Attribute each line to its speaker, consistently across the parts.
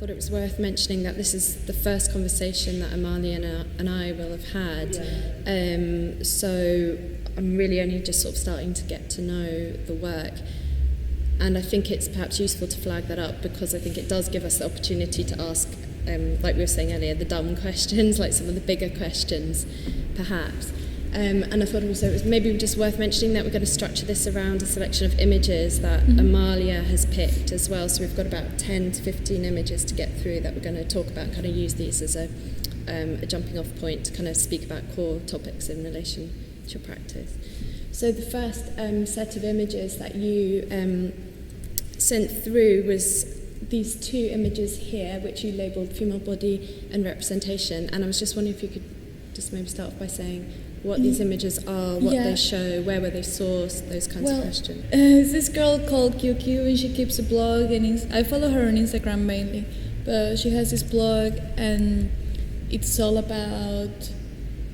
Speaker 1: thought it was worth mentioning that this is the first conversation that Amalia and I will have had. So I'm really only just sort of starting to get to know the work. And I think it's perhaps useful to flag that up because I think it does give us the opportunity to ask, like we were saying earlier, the dumb questions, like some of the bigger questions, perhaps. And I thought also it was maybe just worth mentioning that we're going to structure this around a selection of images that Amalia has picked as well. So we've got about 10 to 15 images to get through that we're going to talk about, kind of use these as a jumping off point to kind of speak about core topics in relation to your practice. So the first set of images that you sent through was these two images here, which you labelled female body and representation. And I was just wondering if you could just maybe start off by saying what these images are, what they show, where were they sourced, those kinds of questions.
Speaker 2: There's this girl called QQ, and she keeps a blog, and I follow her on Instagram mainly, but she has this blog, and it's all about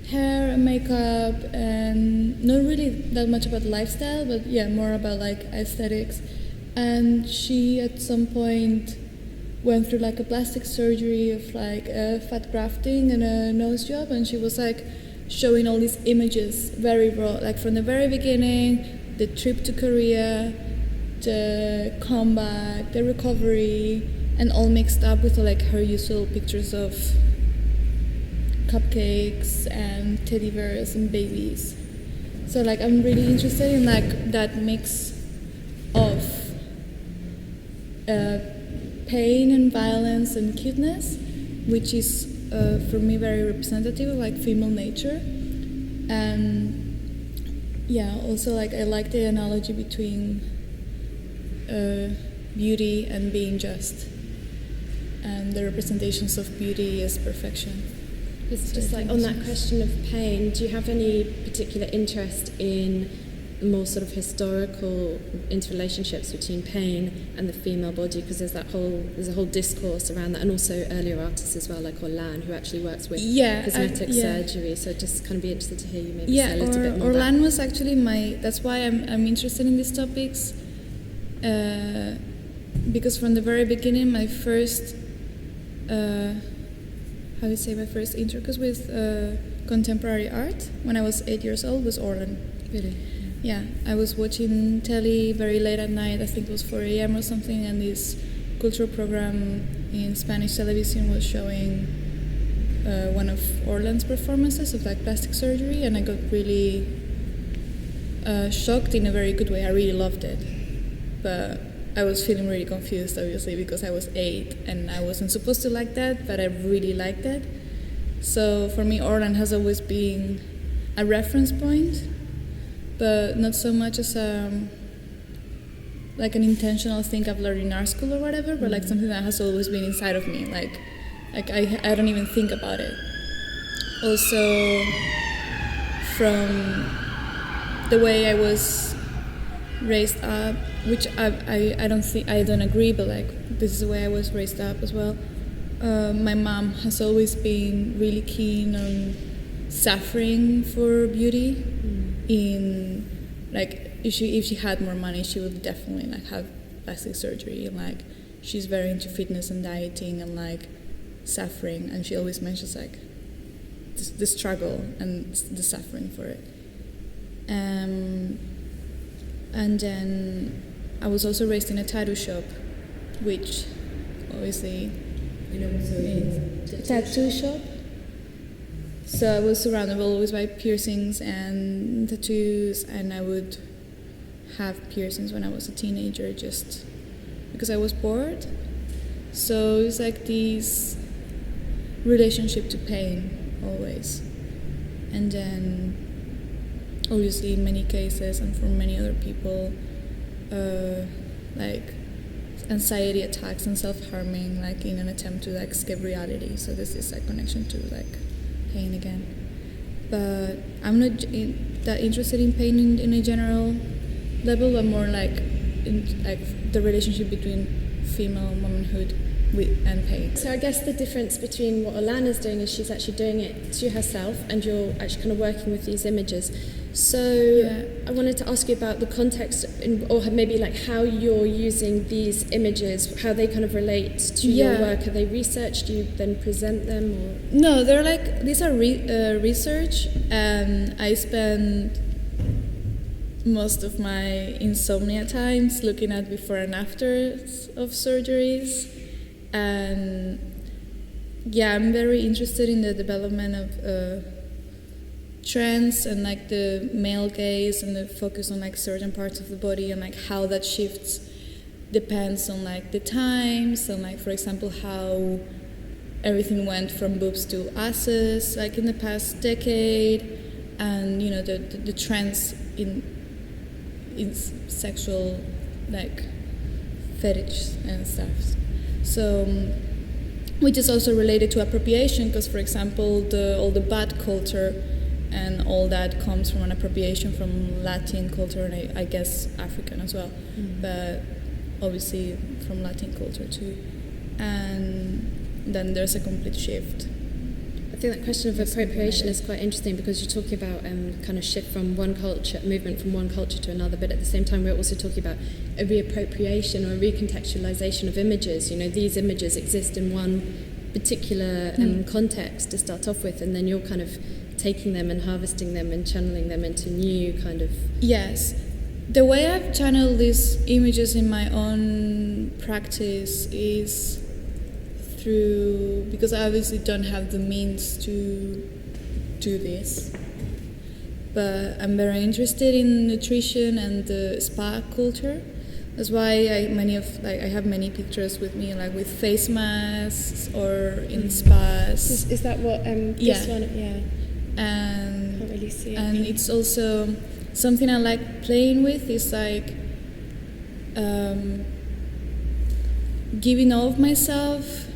Speaker 2: hair and makeup, and not really that much about lifestyle, but more about like aesthetics. And she at some point went through like a plastic surgery of like fat grafting and a nose job, and she was like showing all these images very raw, like from the very beginning, the trip to Korea, the comeback, the recovery, and all mixed up with like her usual pictures of cupcakes and teddy bears and babies. So like I'm really interested in like that mix of pain and violence and cuteness, which is for me very representative of like female nature. And also like I like the analogy between beauty and being just, and the representations of beauty as perfection.
Speaker 1: It's just like on that question of pain, do you have any particular interest in more sort of historical interrelationships between pain and the female body? Because there's a whole discourse around that, and also earlier artists as well, like Orlan, who actually works with cosmetic surgery. So just kind of be interested to hear you maybe say a little bit more.
Speaker 2: Orlan was actually that's why I'm interested in these topics, because from the very beginning, my first intercourse with contemporary art when I was 8 years old was Orlan.
Speaker 1: Really?
Speaker 2: Yeah, I was watching telly very late at night, I think it was 4 a.m. or something, and this cultural program in Spanish television was showing one of Orlan's performances of like plastic surgery, and I got really shocked in a very good way. I really loved it, but I was feeling really confused, obviously, because I was 8 and I wasn't supposed to like that, but I really liked it. So for me, Orlan has always been a reference point, but not so much as like an intentional thing I've learned in art school or whatever, but like something that has always been inside of me. Like I don't even think about it. Also, from the way I was raised up, which I don't agree, but like this is the way I was raised up as well. My mom has always been really keen on suffering for beauty. In like if she had more money, she would definitely like have plastic surgery, and like she's very into fitness and dieting and like suffering, and she always mentions like the struggle and the suffering for it. And then I was also raised in a tattoo shop, which obviously tattoo shop. So I was surrounded always by piercings and tattoos, and I would have piercings when I was a teenager just because I was bored. So it's like this relationship to pain always. And then obviously in many cases and for many other people, like anxiety attacks and self-harming, like in an attempt to like escape reality. So there's this like connection to like pain again. But I'm not that interested in pain in a general level, but more like in like the relationship between female womanhood and pain.
Speaker 1: So I guess the difference between what Orlan is doing is she's actually doing it to herself, and you're actually kind of working with these images. So I wanted to ask you about the context, or maybe like how you're using these images, how they kind of relate to your work. Are they researched? Do you then present them? Or?
Speaker 2: No, they're like, these are research, and I spend most of my insomnia times looking at before and afters of surgeries. And I'm very interested in the development of trends and like the male gaze and the focus on like certain parts of the body, and like how that shifts depends on like the times, and like, for example, how everything went from boobs to asses like in the past decade, and you know the trends in sexual like fetish and stuff. So which is also related to appropriation, because for example all the bad culture and all that comes from an appropriation from Latin culture, and I guess African as well, but obviously from Latin culture too. And then there's a complete shift.
Speaker 1: I think that question of appropriation is quite interesting, because you're talking about kind of shift from one culture, movement from one culture to another, but at the same time we're also talking about a reappropriation or a recontextualization of images. You know, these images exist in one particular context to start off with, and then you're kind of taking them and harvesting them and channeling them into new kind of...
Speaker 2: Yes. The way I've channeled these images in my own practice is through, because I obviously don't have the means to do this, but I'm very interested in nutrition and the spa culture. That's why I have many pictures with me, like with face masks or in spas.
Speaker 1: Is that what this one? Yeah.
Speaker 2: And
Speaker 1: can't really see it.
Speaker 2: And it's also something I like playing with is like giving all of myself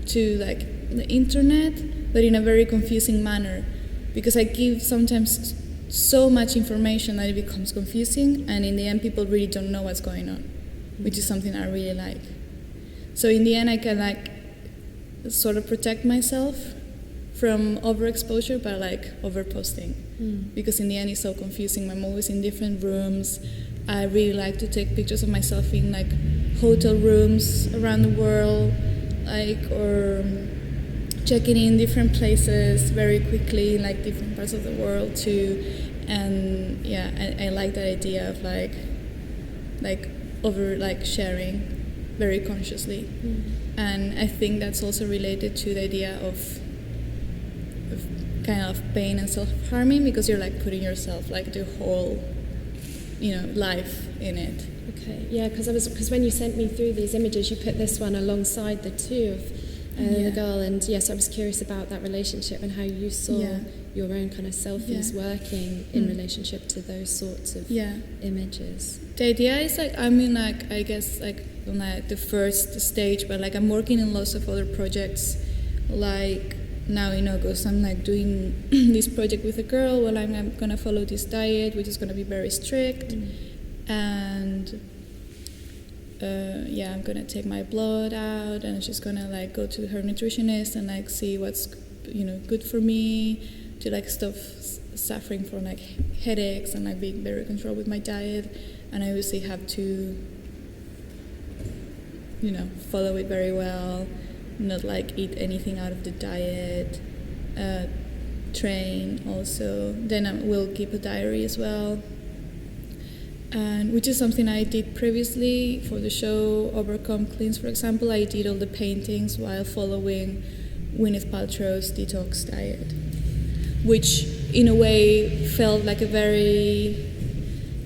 Speaker 2: to like the internet, but in a very confusing manner, because I give sometimes so much information that it becomes confusing, and in the end people really don't know what's going on, which is something I really like. So in the end I can like sort of protect myself from overexposure by like overposting, because in the end it's so confusing. I'm always in different rooms. I really like to take pictures of myself in like hotel rooms around the world, like, or checking in different places very quickly in like different parts of the world too. And I like that idea of like over like sharing very consciously. And I think that's also related to the idea of kind of pain and self-harming, because you're like putting yourself like the whole, you know, life in it.
Speaker 1: Okay, yeah, because when you sent me through these images, you put this one alongside the two of the girl, and yes, I was curious about that relationship and how you saw your own kind of selfies working in relationship to those sorts of images.
Speaker 2: The idea is like, I mean, like, I guess like on like the first stage, but like I'm working in lots of other projects. Like now in August, I'm like doing this project with a girl. Well, I'm gonna follow this diet, which is gonna be very strict, and I'm gonna take my blood out, and she's gonna like go to her nutritionist and like see what's, you know, good for me, to like stop suffering from like headaches, and like being very controlled with my diet. And I obviously have to, you know, follow it very well, not like eat anything out of the diet, train also. Then I will keep a diary as well, and which is something I did previously for the show Overcome Cleans, for example. I did all the paintings while following Gwyneth Paltrow's detox diet, which in a way felt like a very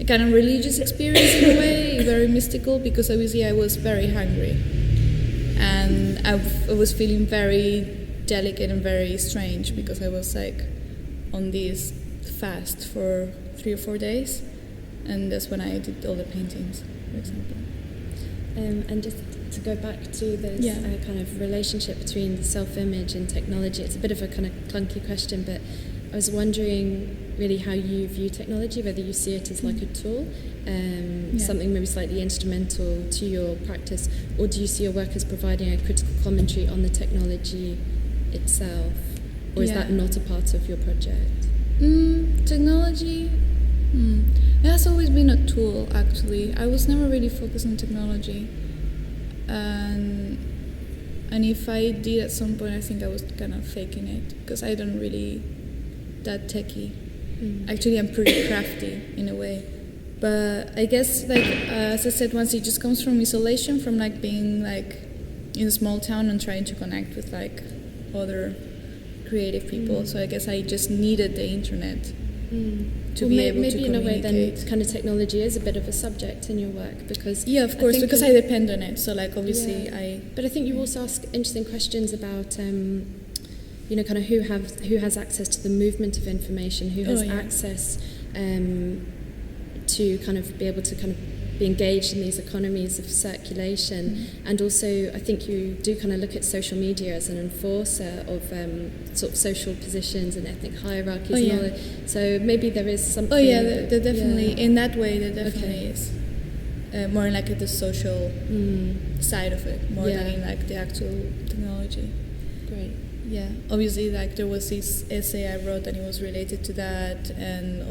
Speaker 2: kind of religious experience in a way, very mystical, because obviously I was very hungry and I was feeling very delicate and very strange, because I was like on this fast for 3 or 4 days, and that's when I did all the paintings, for example.
Speaker 1: And just to go back to this kind of relationship between the self-image and technology, it's a bit of a kind of clunky question, but I was wondering really how you view technology, whether you see it as like a tool, something maybe slightly instrumental to your practice, or do you see your work as providing a critical commentary on the technology itself, or is that not a part of your project?
Speaker 2: Technology. It has always been a tool, actually. I was never really focused on technology. And if I did at some point, I think I was kind of faking it, because I don't really that techie. Actually, I'm pretty crafty in a way. But I guess, like, as I said once, it just comes from isolation, from like being like in a small town and trying to connect with like other creative people. So I guess I just needed the internet to be able to communicate. Maybe in a way then
Speaker 1: kind of technology is a bit of a subject in your work, because...
Speaker 2: Yeah, of course, because I depend on it. So like obviously
Speaker 1: But I think you also ask interesting questions about, you know, kind of who has access to the movement of information, who has access to kind of be able to kind of be engaged in these economies of circulation. And also, I think you do kind of look at social media as an enforcer of sort of social positions and ethnic hierarchies and all that. So maybe there is something...
Speaker 2: Oh yeah, there definitely, in that way, there definitely is. More in like the social side of it, more than in like the actual technology.
Speaker 1: Great.
Speaker 2: Yeah, obviously, like there was this essay I wrote and it was related to that, and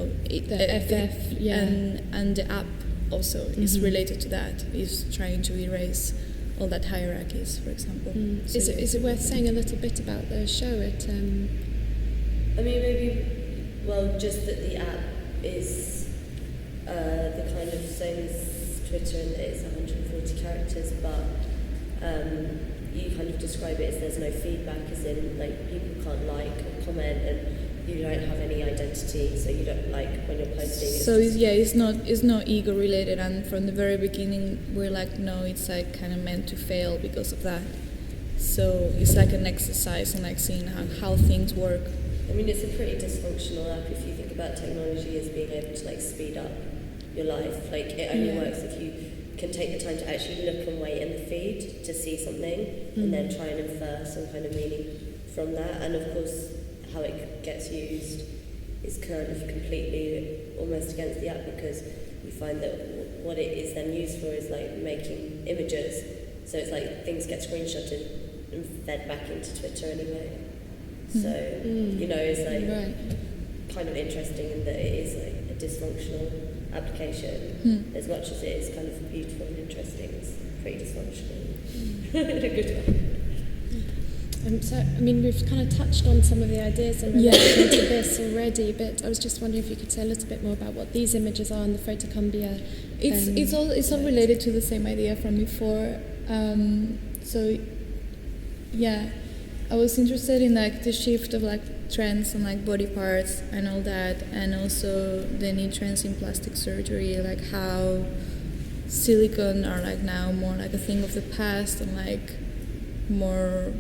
Speaker 2: and the app also is related to that. Is trying to erase all that hierarchies, for example. So
Speaker 1: is it worth saying a little bit about the show?
Speaker 3: I mean, maybe, well, just that the app is the kind of same as Twitter in that it's 140 characters, but you kind of describe it as there's no feedback, as in like people can't like or comment, and you don't have any identity, so you don't like when you're posting.
Speaker 2: So it's not ego related, and from the very beginning we're like, no, it's like kind of meant to fail because of that. So it's like an exercise in like seeing how things work.
Speaker 3: I mean, it's a pretty dysfunctional app if you think about technology as being able to like speed up your life. Like it only works if you can take the time to actually look and wait in the feed to see something and then try and infer some kind of meaning from that. And of course, how it gets used is kind of completely almost against the app, because you find that what it is then used for is like making images. So it's like things get screenshotted and fed back into Twitter anyway. So, you know, it's like kind of interesting in that it is like a dysfunctional application. As much as it is kind of beautiful and interesting, it's pretty dysfunctional in a good way.
Speaker 1: So, I mean, we've kind of touched on some of the ideas in relation to this already, but I was just wondering if you could say a little bit more about what these images are in the Photocumbia.
Speaker 2: It's all related to the same idea from before. So, yeah, I was interested in like the shift of like trends and like body parts and all that, and also the new trends in plastic surgery, like how silicone are like now more like a thing of the past and like more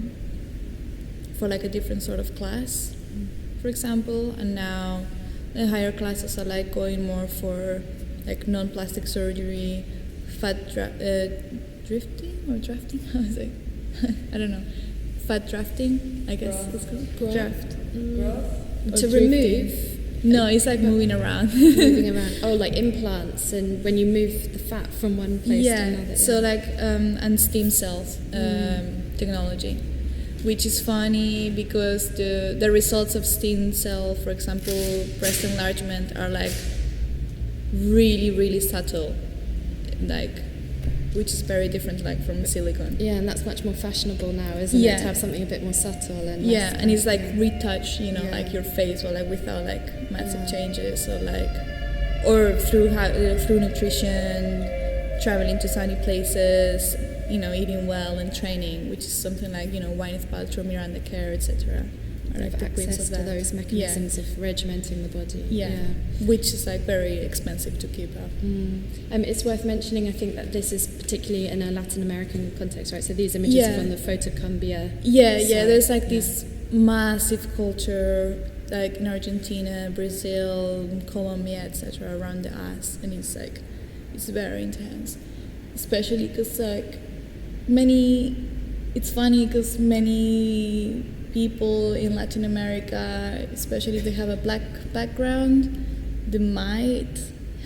Speaker 2: for like a different sort of class, for example, and now the higher classes are like going more for like non-plastic surgery, fat drifting or drafting? How is it? I don't know. Fat drafting, I guess it's called. Draft.
Speaker 1: To remove?
Speaker 2: No, it's like moving around.
Speaker 1: Moving around. Oh, like implants, and when you move the fat from one place to another.
Speaker 2: So like, and stem cells technology, which is funny because the results of stem cell, for example, breast enlargement, are like really, really subtle, like, which is very different like from silicone.
Speaker 1: Yeah, and that's much more fashionable now, isn't it? To have something a bit more subtle and less
Speaker 2: and it's like retouch, you know, like your face, or like without like massive changes, or like, or through nutrition, traveling to sunny places, you know, eating well and training, which is something like, you know, Gwyneth Paltrow, Miranda Kerr, etc.
Speaker 1: Or like access to those mechanisms of regimenting the body.
Speaker 2: Which is like very expensive to keep up.
Speaker 1: It's worth mentioning, I think, that this is particularly in a Latin American context, right? So these images are from the Photocumbia.
Speaker 2: There's like this massive culture, like in Argentina, Brazil, Colombia, etc., around the ass, and it's like, it's very intense, especially because like it's funny because many people in Latin America, especially if they have a black background, they might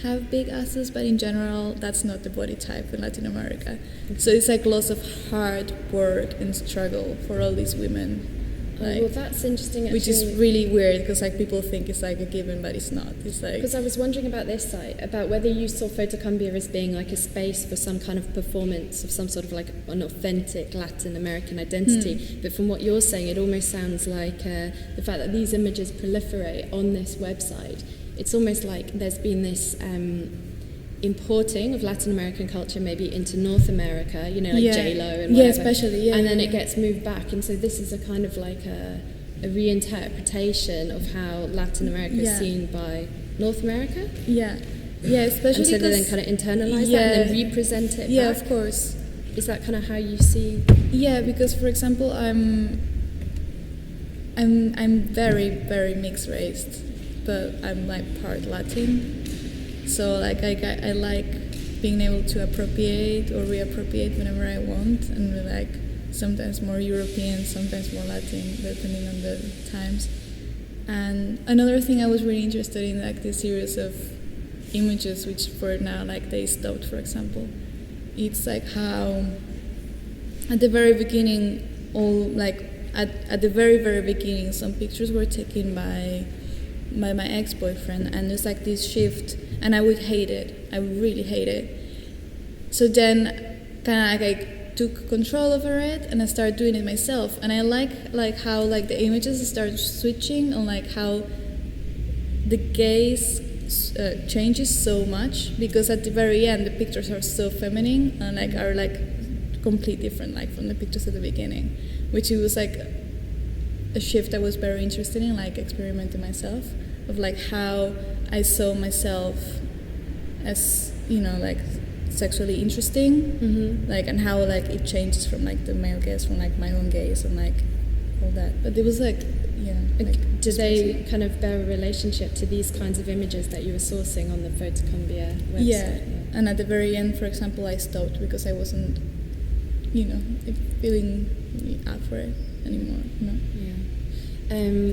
Speaker 2: have big asses, but in general, that's not the body type in Latin America. So it's like lots of hard work and struggle for all these women Like,
Speaker 1: well, that's interesting. Actually,
Speaker 2: which is really weird because like people think it's like a given, but it's not. It's like
Speaker 1: because I was wondering about this site, about whether you saw Photocumbia as being like a space for some kind of performance of some sort of like an authentic Latin American identity. But from what you're saying, it almost sounds like the fact that these images proliferate on this website. It's almost like there's been this importing of Latin American culture maybe into North America, you know, like J-Lo and whatever.
Speaker 2: Yeah, especially,
Speaker 1: and then it gets moved back, and so this is a kind of like a reinterpretation of how Latin America is seen by North America.
Speaker 2: Yeah, especially
Speaker 1: and so they then kind of internalize that and then represent it back.
Speaker 2: Of course.
Speaker 1: Is that kind of how you see?
Speaker 2: Yeah, because for example, I'm very, very mixed raced, but I'm like part Latin. So like I like being able to appropriate or reappropriate whenever I want, and we're like sometimes more European, sometimes more Latin, depending on the times. And another thing I was really interested in, like this series of images, which for now like they stopped, for example. It's like how at the very beginning, all like at the very, very beginning, some pictures were taken by my ex-boyfriend, and there's like this shift, and I would hate it. I would really hate it. So then kind of like I took control over it, and I started doing it myself. And I like how like the images start switching, and like how the gaze changes so much, because at the very end the pictures are so feminine and like are like completely different like from the pictures at the beginning, which it was like a shift I was very interested in, like experimenting myself of like how I saw myself as, you know, like sexually interesting, like, and how like it changes from like the male gaze, from like my own gaze, and like all that. But it was like, like,
Speaker 1: do they kind of bear a relationship to these kinds of images that you were sourcing on the Photocumbia website?
Speaker 2: Yeah, and at the very end, for example, I stopped because I wasn't, you know, feeling up for it anymore. No.
Speaker 1: Yeah.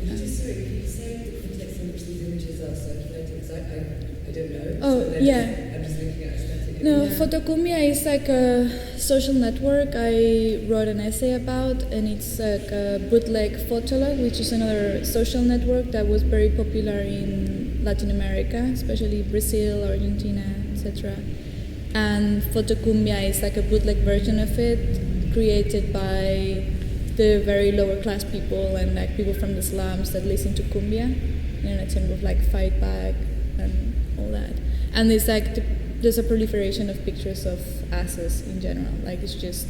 Speaker 4: Just sorry, can you say the context in which these images are circulating? Because I don't know.
Speaker 2: Oh,
Speaker 4: so
Speaker 2: yeah.
Speaker 4: I'm just looking at aesthetic.
Speaker 2: No, Photocumbia is like a social network I wrote an essay about, and it's like a bootleg Photolog, which is another social network that was very popular in Latin America, especially Brazil, Argentina, etc. And Photocumbia is like a bootleg version of it, created by the very lower class people and like people from the slums that listen to cumbia in an attempt of like fight back and all that. And it's like there's a proliferation of pictures of asses in general. Like it's just.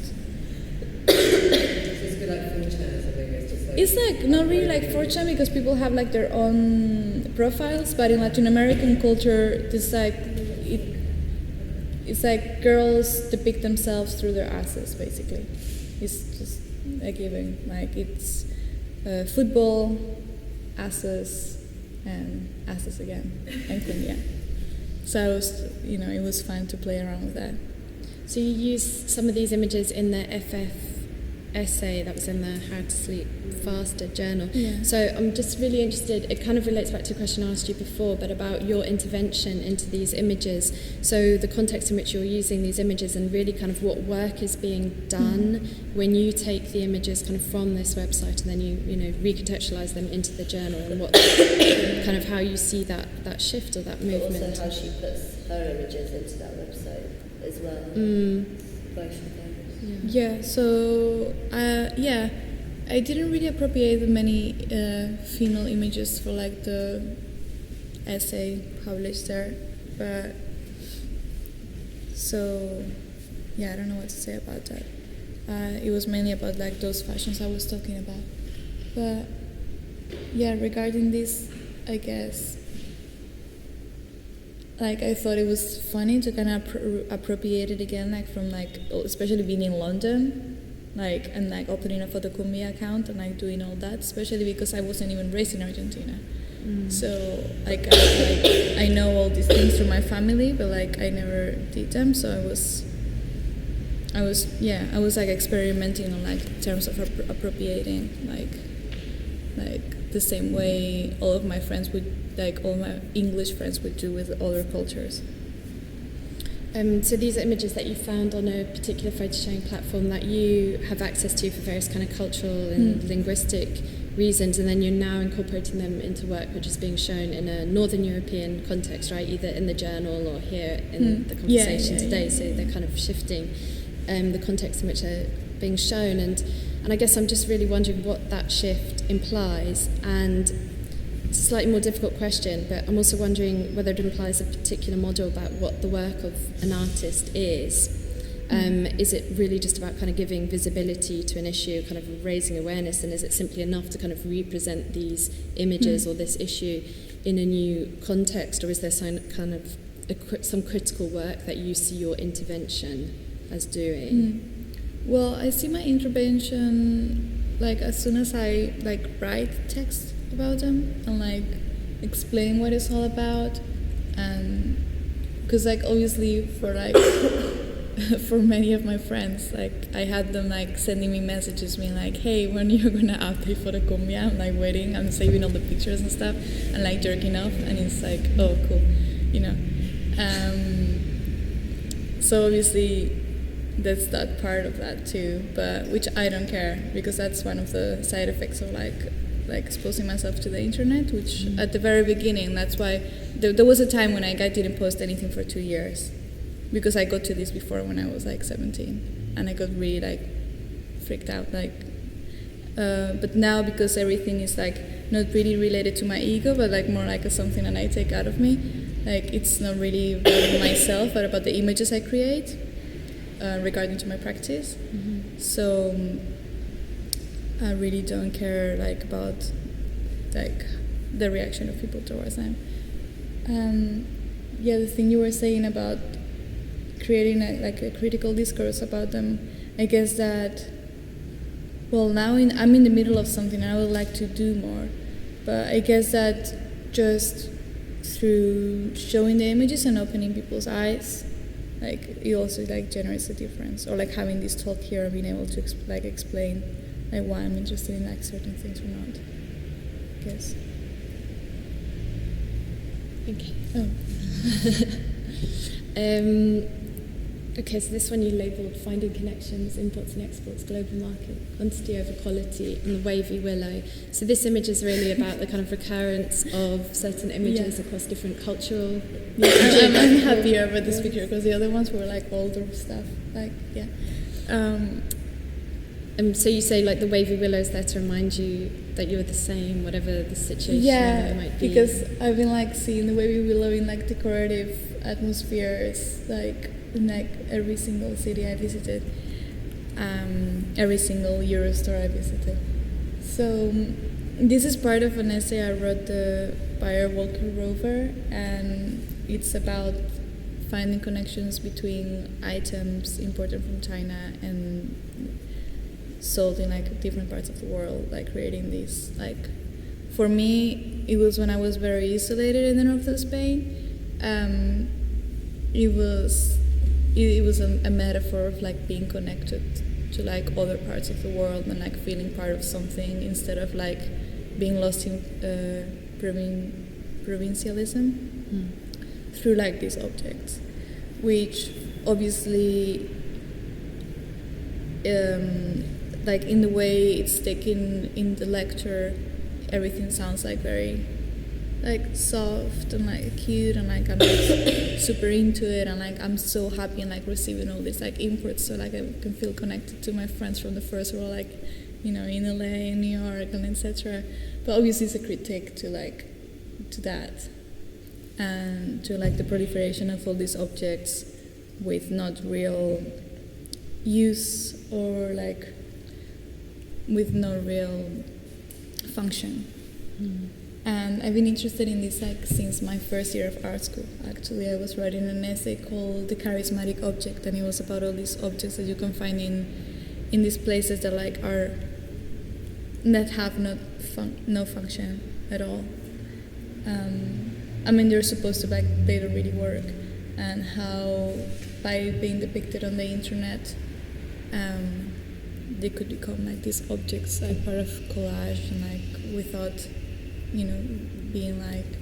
Speaker 4: It's a bit like 4chan or something.
Speaker 2: It's like not really like 4chan because people have like their own profiles, but in Latin American culture, it's like it's like girls depict themselves through their asses. Basically, it's just a given. Like it's football, asses, and asses again, and cumbia. So it was, it was fun to play around with that.
Speaker 1: So you used some of these images in the FFSI that was in the How to Sleep Faster journal.
Speaker 2: Yeah.
Speaker 1: So I'm just really interested, it kind of relates back to a question I asked you before, but about your intervention into these images. So the context in which you're using these images and really kind of what work is being done when you take the images kind of from this website and then you recontextualize them into the journal, and what kind of how you see that shift or that movement.
Speaker 3: Also how she puts her images into that website as well. Both of them.
Speaker 2: Yeah, so I didn't really appropriate many female images for like the essay published there, but so I don't know what to say about that. It was mainly about like those fashions I was talking about, but regarding this, I guess like I thought it was funny to kind of appropriate it again, like from like especially being in London, like and like opening a PhotoKumi account and like doing all that, especially because I wasn't even raised in Argentina. So like I know all these things through my family, but like I never did them. So I was like experimenting on like terms of appropriating like the same way all of my friends would, like all my English friends would do with other cultures.
Speaker 1: So these are images that you found on a particular photo sharing platform that you have access to for various kind of cultural and linguistic reasons, and then you're now incorporating them into work which is being shown in a Northern European context, right? Either in the journal or here in the conversation today. So they're kind of shifting the context in which they're being shown, and I guess I'm just really wondering what that shift implies. And it's a slightly more difficult question, but I'm also wondering whether it implies a particular model about what the work of an artist is. Is it really just about kind of giving visibility to an issue, kind of raising awareness, and is it simply enough to kind of represent these images or this issue in a new context, or is there some kind of some critical work that you see your intervention as doing?
Speaker 2: Well, I see my intervention like as soon as I like write text about them and like explain what it's all about, and because like obviously for like for many of my friends, like I had them like sending me messages being like, hey, when you're gonna update Photocumbia? I'm like waiting, I'm saving all the pictures and stuff and like jerking off, and it's like, oh cool, you know. So obviously that's that part of that too, but which I don't care, because that's one of the side effects of like exposing myself to the internet, which at the very beginning, that's why there was a time when I didn't post anything for 2 years, because I got to this before when I was like 17, and I got really like freaked out, like but now because everything is like not really related to my ego, but like more like something that I take out of me, like it's not really about myself but about the images I create regarding to my practice. So I really don't care like about like the reaction of people towards them. Yeah, the thing you were saying about creating a critical discourse about them, I guess that, well, now I'm in the middle of something and I would like to do more, but I guess that just through showing the images and opening people's eyes, like it also like generates a difference, or like having this talk here and being able to explain like why I'm interested in like certain things or not, I guess.
Speaker 1: Okay.
Speaker 2: Oh.
Speaker 1: Okay, so this one you labelled Finding Connections, Imports and Exports, Global Market, Quantity over Quality, and the Wavy Willow. So this image is really about the kind of recurrence of certain images across different cultural...
Speaker 2: I'm happier about this picture, because the other ones were like older stuff, like, yeah.
Speaker 1: So you say like the Wavy Willow is there to remind you that you're the same, whatever the situation might be.
Speaker 2: Because I've been like seeing the Wavy Willow in like decorative atmospheres, like in like every single city I visited, every single Euro store I visited. So this is part of an essay I wrote, the Bayer Walker Rover, and it's about finding connections between items imported from China and sold in like different parts of the world, like creating these, like, for me it was when I was very isolated in the north of Spain. It was a metaphor of like being connected to like other parts of the world and like feeling part of something, instead of like being lost in provincialism through like these objects, which obviously like in the way it's taken in the lecture, everything sounds like very like soft and like cute, and like I'm like super into it, and like I'm so happy and like receiving all these like inputs, so like I can feel connected to my friends from the first world, like, you know, in LA, in New York, and etc. But obviously it's a critique to that, and to like the proliferation of all these objects with not real use, or like with no real function. And I've been interested in this like since my first year of art school. Actually, I was writing an essay called The Charismatic Object, and it was about all these objects that you can find in these places that like that have no function at all. I mean, they're supposed to, like, they don't really work, and how by being depicted on the internet, they could become like these objects, like part of collage, and like without, you know, being like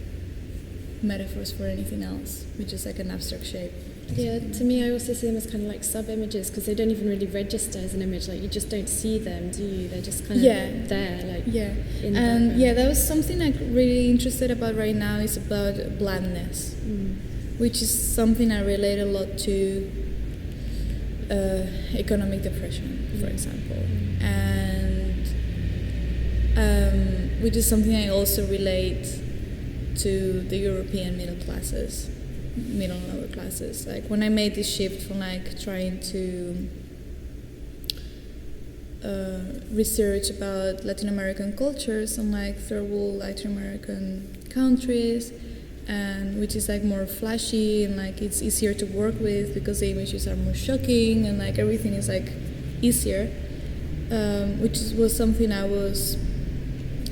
Speaker 2: metaphors for anything else, which is like an abstract shape.
Speaker 1: Yeah, to me, I also see them as kind of like sub-images because they don't even really register as an image. Like, you just don't see them, do you? They're just kind of there, like.
Speaker 2: Yeah,
Speaker 1: in the
Speaker 2: and
Speaker 1: background.
Speaker 2: that was something I'm really interested about right now. Is about blandness, which is something I relate a lot to economic depression, for example, and which is something I also relate to the European middle and lower classes. Like when I made this shift from like trying to research about Latin American cultures and like third world Latin American countries, and which is like more flashy and like it's easier to work with because the images are more shocking and like everything is like easier, which was something I was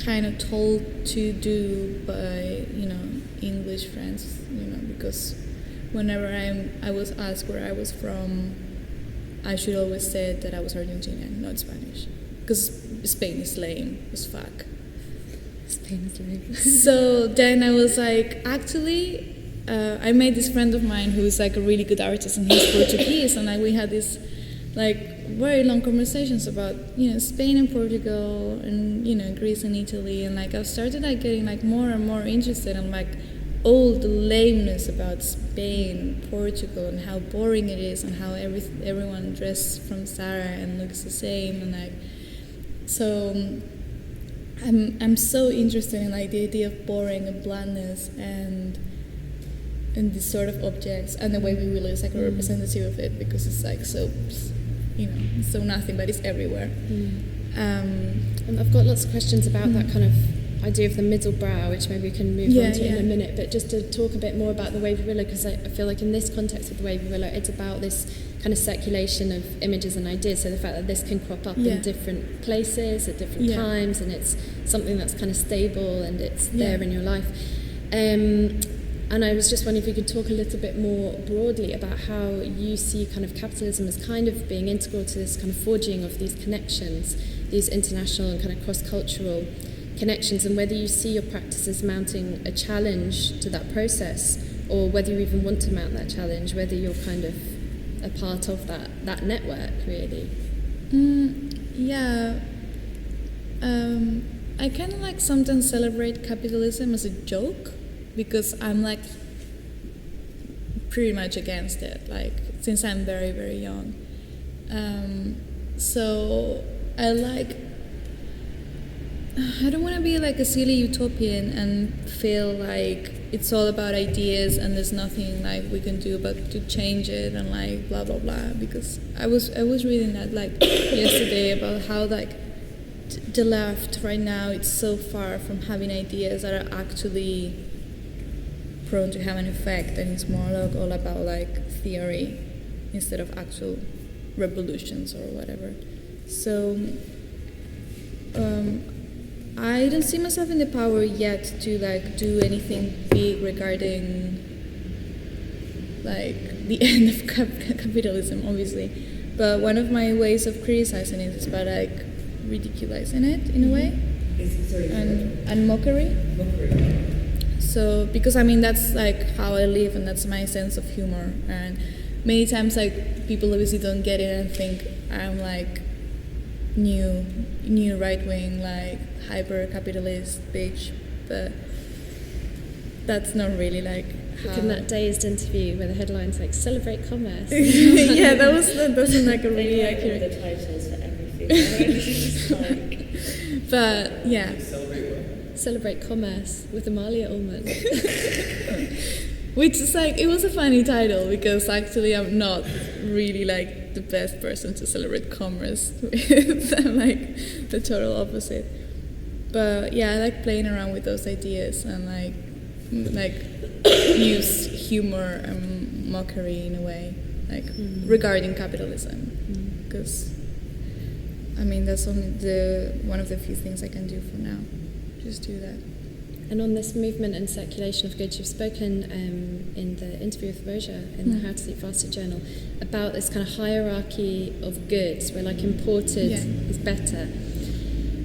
Speaker 2: kind of told to do by English friends, because whenever I was asked where I was from, I should always say that I was Argentinian, not Spanish, because Spain is lame as fuck.
Speaker 1: Spain is lame.
Speaker 2: So then I was like, actually, I made this friend of mine who's like a really good artist and he's Portuguese, and like we had this like very long conversations about Spain and Portugal and Greece and Italy, and like I started like getting like more and more interested in like all the lameness about Spain, Portugal, and how boring it is, and how everyone dressed from Zara and looks the same, and like so I'm so interested in like the idea of boring and blandness and these sort of objects, and the way we really is like a representative of it, because it's like so so nothing, but it's everywhere.
Speaker 1: And I've got lots of questions about that kind of idea of the middle brow, which maybe we can move on to in a minute, but just to talk a bit more about the wavy willow, because I feel like in this context of the wavy willow, it's about this kind of circulation of images and ideas, so the fact that this can crop up in different places at different times, and it's something that's kind of stable and it's there in your life. And I was just wondering if you could talk a little bit more broadly about how you see kind of capitalism as kind of being integral to this kind of forging of these connections, these international and kind of cross-cultural connections, and whether you see your practice as mounting a challenge to that process, or whether you even want to mount that challenge, whether you're kind of a part of that network, really.
Speaker 2: I kind of like sometimes celebrate capitalism as a joke, because I'm like pretty much against it, like since I'm very, very young. So I don't want to be like a silly utopian and feel like it's all about ideas and there's nothing like we can do but to change it and like blah blah blah, because I was reading that like yesterday about how like the left right now, it's so far from having ideas that are actually prone to have an effect, and it's more like all about like theory instead of actual revolutions or whatever. So I don't see myself in the power yet to like do anything big regarding like the end of capitalism, obviously. But one of my ways of criticizing it is by like ridiculizing it in a way, and mockery. So because I mean that's like how I live, and that's my sense of humor. And many times like people obviously don't get it and think I'm like new right wing, like hyper capitalist bitch, but that's not really like how.
Speaker 1: Like in that Dazed interview where the headline's like "Celebrate Commerce."
Speaker 2: Yeah, that wasn't like a really accurate.
Speaker 3: The titles for everything.
Speaker 2: But yeah.
Speaker 1: Celebrate Commerce with Amalia Ulman.
Speaker 2: Which is like, it was a funny title because actually I'm not really like the best person to celebrate commerce with. I'm like the total opposite. But yeah, I like playing around with those ideas and like use humor and mockery in a way, like regarding capitalism. Because I mean that's only one of the few things I can do for now. Just do that.
Speaker 1: And on this movement and circulation of goods, you've spoken in the interview with Roja in the How to Sleep Faster journal about this kind of hierarchy of goods where like imported is better.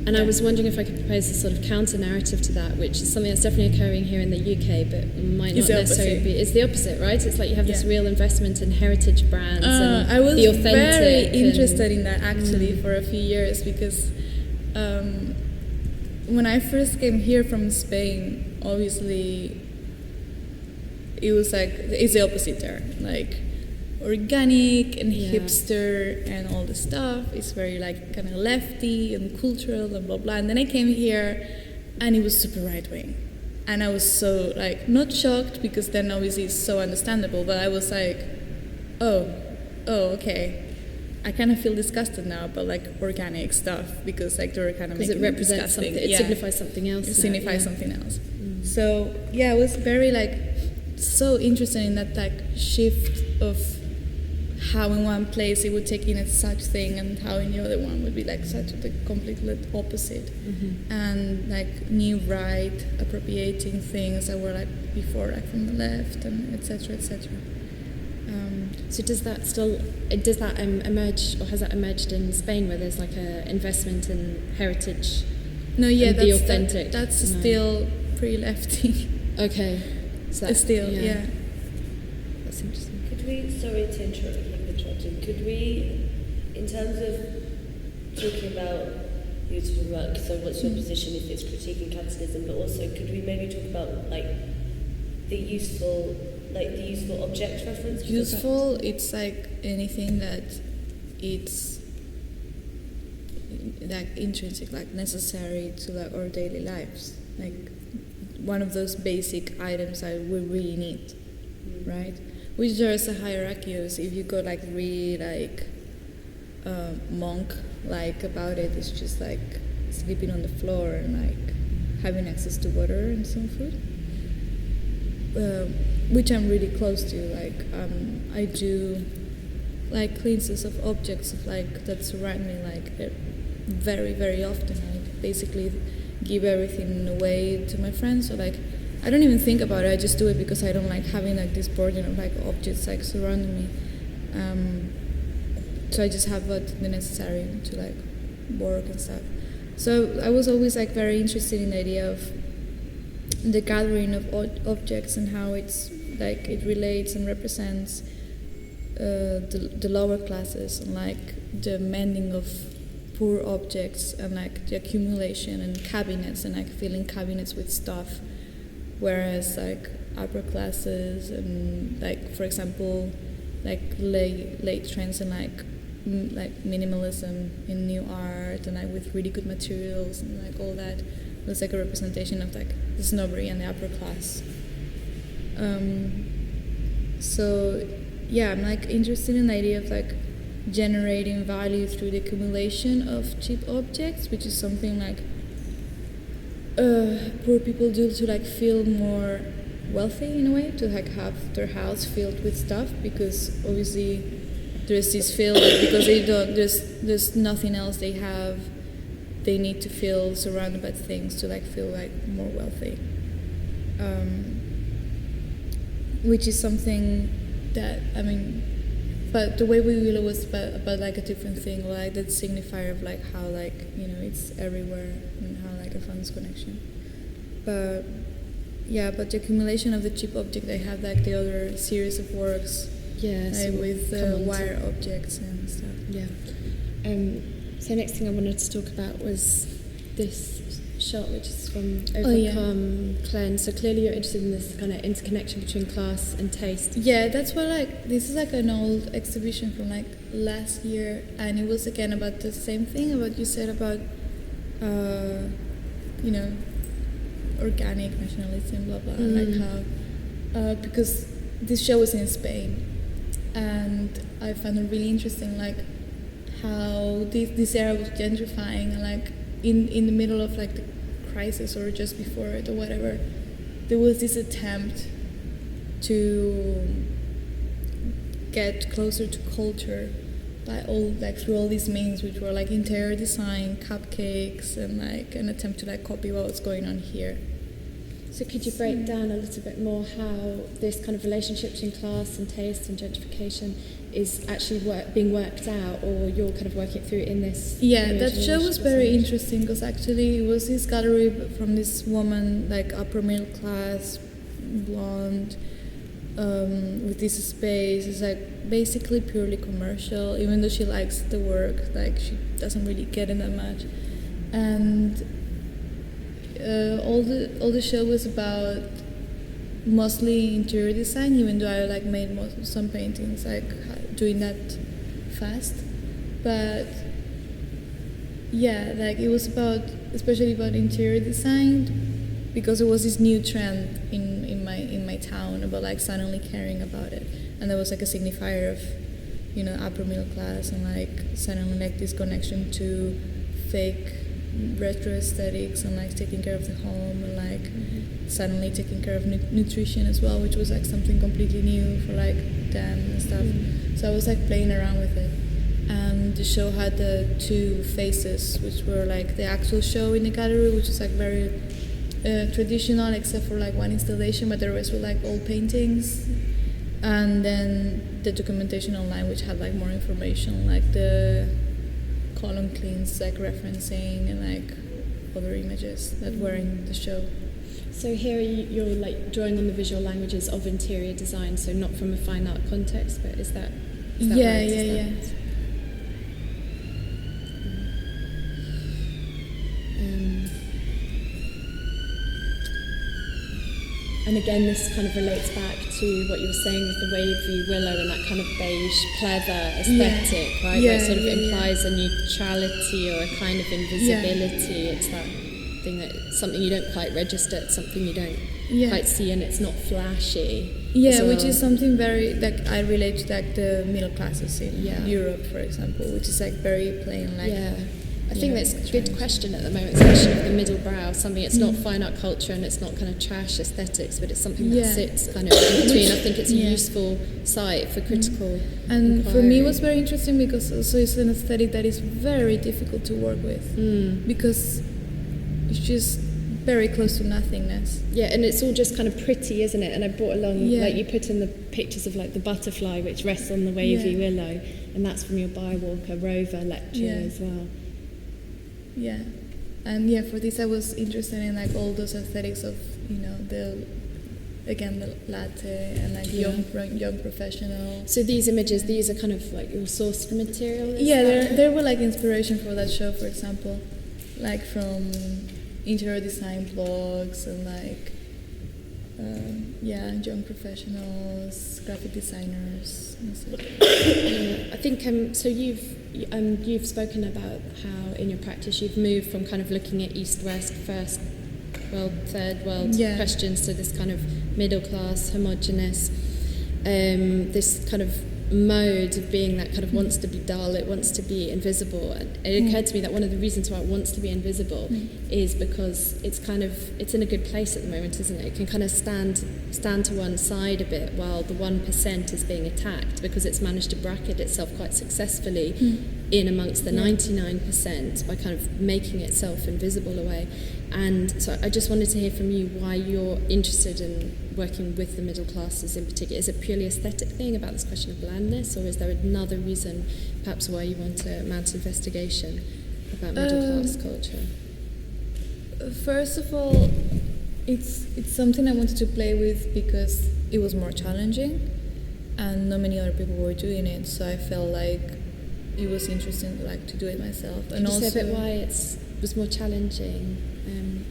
Speaker 1: And I was wondering if I could propose a sort of counter-narrative to that, which is something that's definitely occurring here in the UK, but might not necessarily be. It's the opposite, right? It's like you have this real investment in heritage brands and
Speaker 2: I was
Speaker 1: the authentic.
Speaker 2: very interested in that actually for a few years, because when I first came here from Spain, obviously it was like, it's the opposite there. Like, organic and hipster and all the stuff. It's very like kind of lefty and cultural and blah blah. And then I came here and it was super right wing, and I was so like not shocked, because then obviously it's so understandable, but I was like, oh okay, I kind of feel disgusted now about like organic stuff, because like they were kind of making
Speaker 1: it represents
Speaker 2: disgusting.
Speaker 1: something. It signifies something else.
Speaker 2: It signifies something else. So yeah, I was very like so interested in that like shift of how in one place it would take in a such thing, and how in the other one would be like such the completely opposite. And like new right appropriating things that were like before, like from the left, and etc. etc.
Speaker 1: So does that emerge, or has that emerged in Spain, where there's like a investment in heritage?
Speaker 2: No, yeah,
Speaker 1: and the authentic.
Speaker 2: That's still pretty lefty.
Speaker 1: Okay, so that,
Speaker 2: still,
Speaker 1: yeah. That's interesting.
Speaker 3: Could we, sorry to interrupt, could we, in terms of talking about, you were talking about, so what's your position if it's critiquing capitalism, but also could we maybe talk about like the useful object reference?
Speaker 2: Useful, it's like anything that it's like intrinsic, like necessary to like our daily lives, like one of those basic items that we really need, right? Which there's a hierarchy of, if you go like really like monk like about it, it's just like sleeping on the floor and like having access to water and some food, which I'm really close to. Like I do like cleanses of objects of like that surround me like very very often. I basically give everything away to my friends, so like I don't even think about it, I just do it because I don't like having like this burden of like objects like surrounding me. So I just have the necessary to like work and stuff. So I was always like very interested in the idea of the gathering of objects and how it's like it relates and represents the lower classes, and like the mending of poor objects, and like the accumulation and cabinets, and like filling cabinets with stuff. Whereas like upper classes and like, for example, like late trends in like minimalism in new art, and like with really good materials and like all that was like a representation of like the snobbery and the upper class. So yeah, I'm like interested in the idea of like generating value through the accumulation of cheap objects, which is something like poor people do to like feel more wealthy in a way, to like have their house filled with stuff, because obviously there's this feel like because they don't, there's nothing else they have, they need to feel surrounded by things to like feel like more wealthy, which is something that, I mean, but the way we will was about like a different thing, like that signifier of like how like, you know, it's everywhere and how like a funds connection. But yeah, but the accumulation of the cheap object, they have like the other series of works, like with wire objects and stuff.
Speaker 1: Yeah. So next thing I wanted to talk about was this shot, which is from Overcome Clen. So clearly you're interested in this kind of interconnection between class and taste.
Speaker 2: Yeah, that's what like, this is like an old exhibition from like last year, and it was again about the same thing, about you said about, you know, organic nationalism, blah blah, like how, because this show was in Spain, and I found it really interesting, like how this era was gentrifying, and like in the middle of like the crisis or just before it or whatever, there was this attempt to get closer to culture by all like through all these means, which were like interior design, cupcakes, and like an attempt to like copy what was going on here.
Speaker 1: So could you break down a little bit more how this kind of relationship between class and taste and gentrification is actually being worked out, or you're kind of working through in this.
Speaker 2: Yeah, that show was very interesting because actually it was this gallery from this woman, like upper middle class, blonde, with this space. It's like basically purely commercial, even though she likes the work, like she doesn't really get it that much. And all the show was about mostly interior design, even though I like made some paintings like doing that fast. But yeah, like it was especially about interior design, because it was this new trend in my town about like suddenly caring about it, and there was like a signifier of, you know, upper middle class, and like suddenly like this connection to fake retro aesthetics and like taking care of the home, and like suddenly taking care of nutrition as well, which was like something completely new for like them and stuff. So I was like playing around with it, and the show had the two phases, which were like the actual show in the gallery, which is like very traditional except for like one installation, but the rest were like old paintings, and then the documentation online, which had like more information, like the column cleans, like referencing, and like other images that were in the show.
Speaker 1: So here you're like drawing on the visual languages of interior design, so not from a fine art context, but is that
Speaker 2: yeah,
Speaker 1: right?
Speaker 2: Yeah.
Speaker 1: And again, this kind of relates back to what you were saying with the wavy willow and that kind of beige pleather aesthetic, right? Where it sort of implies a neutrality or a kind of invisibility. It's that thing that something you don't quite register, it's something you don't quite see, and it's not flashy.
Speaker 2: Yeah, which is something very like I relate to like the middle classes in Europe, for example, which is like very plain, like.
Speaker 1: Yeah. I think that's a good question at the moment. It's actually the middle brow, something. It's not fine art culture and it's not kind of trash aesthetics, but it's something that sits kind of in between. I think it's a useful site for critical
Speaker 2: And
Speaker 1: inquiry.
Speaker 2: for me, it was very interesting because also it's an aesthetic that is very difficult to work with because it's just very close to nothingness.
Speaker 1: Yeah, and it's all just kind of pretty, isn't it? And I brought along, like you put in the pictures of like the butterfly which rests on the wavy willow, and that's from your Bywalker Rover lecture as well.
Speaker 2: Yeah, and for this I was interested in like all those aesthetics of, you know, the latte and like young professional.
Speaker 1: So these images, these are kind of like your source material?
Speaker 2: There were like inspiration for that show, for example, like from interior design blogs and like young professionals, graphic designers and stuff.
Speaker 1: I think so you've spoken about how in your practice you've moved from kind of looking at East-West, first world, third world questions to this kind of middle class, homogenous, this kind of mode of being that kind of wants to be dull, it wants to be invisible. And it occurred to me that one of the reasons why it wants to be invisible is because it's in a good place at the moment, isn't it? It can kind of stand to one side a bit while the 1% is being attacked, because it's managed to bracket itself quite successfully in amongst the 99% by kind of making itself invisible away. And so I just wanted to hear from you why you're interested in working with the middle classes in particular. Is it purely aesthetic thing about this question of blandness, or is there another reason perhaps why you want to mount investigation about middle class culture?
Speaker 2: First of all, it's something I wanted to play with because it was more challenging and not many other people were doing it, so I felt like it was interesting to do it myself.
Speaker 1: Could you say a bit why it was more challenging?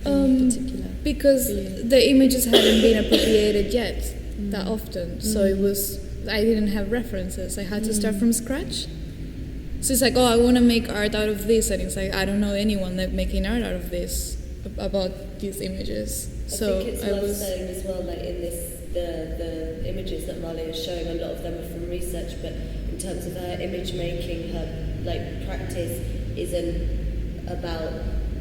Speaker 1: In particular,
Speaker 2: because the images hadn't been appropriated yet that often, so I didn't have references. I had to start from scratch. So it's like, I want to make art out of this, and it's like I don't know anyone that making art out of this about these images.
Speaker 3: I think it's worth saying as well, like in this, the images that Amalia is showing, a lot of them are from research, but in terms of her image making, her like practice isn't about.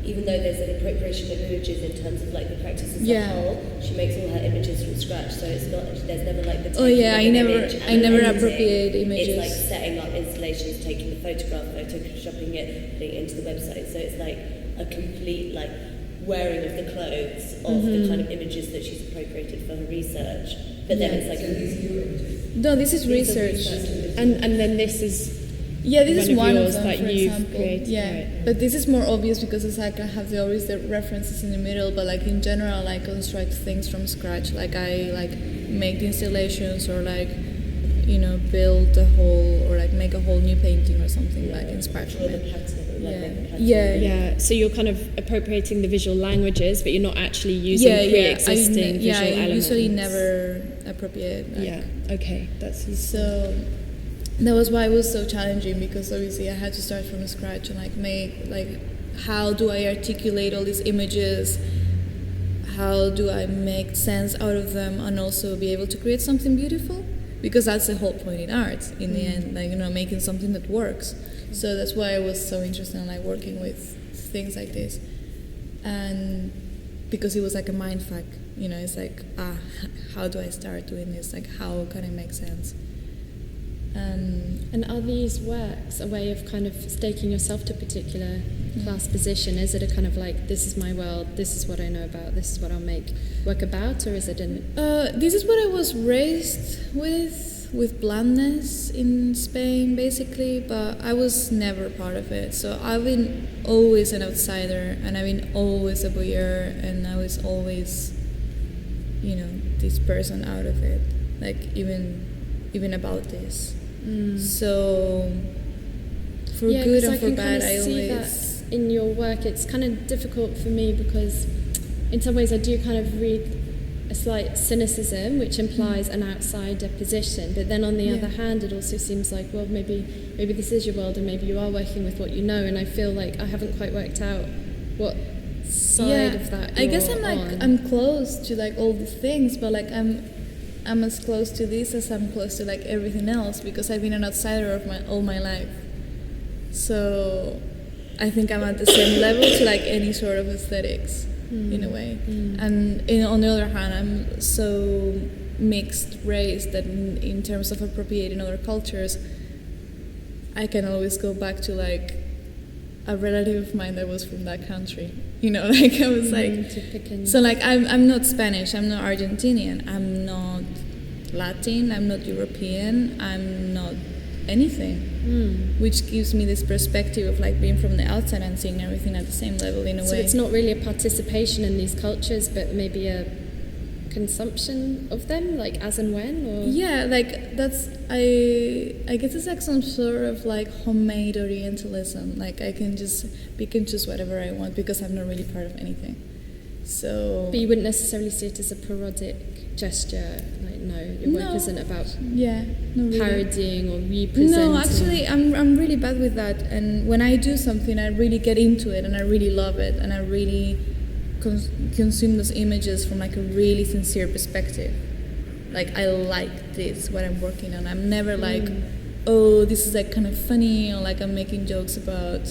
Speaker 3: Even though there's an appropriation of images in terms of like the practice as a whole, she makes all her images from scratch. So it's not. There's never like the.
Speaker 2: I never appropriate images.
Speaker 3: It's like setting up installations, taking the photograph, photoshopping it, putting it into the website. So it's like a complete like wearing of the clothes of the kind of images that she's appropriated for her research. But then it's like...
Speaker 4: So these are your images?
Speaker 2: No, this is research.
Speaker 1: And then this is
Speaker 2: This is one of
Speaker 1: yours
Speaker 2: them,
Speaker 1: that
Speaker 2: for
Speaker 1: you've
Speaker 2: example.
Speaker 1: created.
Speaker 2: Yeah,
Speaker 1: Right.
Speaker 2: but this is more obvious because it's like I have always the references in the middle, but like in general, I construct things from scratch. Like I make the installations or build a whole or like make a whole new painting or something inspired from it.
Speaker 1: Yeah. So you're kind of appropriating the visual languages, but you're not actually using pre-existing visual elements.
Speaker 2: I usually never appropriate.
Speaker 1: Okay, that's useful.
Speaker 2: So that was why it was so challenging, because obviously I had to start from scratch and make how do I articulate all these images? How do I make sense out of them and also be able to create something beautiful? Because that's the whole point in art in the end, making something that works. So that's why I was so interested in working with things like this. And because it was like a mind fuck, it's like, how do I start doing this? Like, how can I make sense?
Speaker 1: And are these works a way of kind of staking yourself to a particular class position? Is it a kind of this is my world, this is what I know about, this is what I'll make work about, or is it
Speaker 2: this is what I was raised with blandness in Spain, basically, but I was never part of it. So I've been always an outsider, and I've been always a voyeur, and I was always, this person out of it, even about this. So for good and for bad, I
Speaker 1: see
Speaker 2: always...
Speaker 1: that in your work. It's kind of difficult for me because in some ways I do kind of read a slight cynicism, which implies an outsider position, but then on the other hand it also seems like, well, maybe this is your world and maybe you are working with what you know, and I feel like I haven't quite worked out what side of that
Speaker 2: I guess
Speaker 1: you're on.
Speaker 2: I'm close to all the things, but I'm as close to this as I'm close to everything else, because I've been an outsider of all my life. So I think I'm at the same level to any sort of aesthetics in a way. And on the other hand, I'm so mixed race that in terms of appropriating other cultures, I can always go back to a relative of mine that was from that country. I was so I'm not Spanish, I'm not Argentinian, I'm not Latin, I'm not European, I'm not anything, which gives me this perspective of being from the outside and seeing everything at the same level in a way.
Speaker 1: So it's not really a participation in these cultures, but maybe a consumption of them, as and when, or
Speaker 2: that's I guess it's some sort of homemade Orientalism. I can just pick and choose whatever I want because I'm not really part of anything. So,
Speaker 1: but you wouldn't necessarily see it as a parodic gesture. Your work isn't about parodying or representing.
Speaker 2: No, actually, I'm really bad with that. And when I do something, I really get into it, and I really love it, and I really consume those images from a really sincere perspective. I like this, what I'm working on. I'm never oh, this is kind of funny, or I'm making jokes about,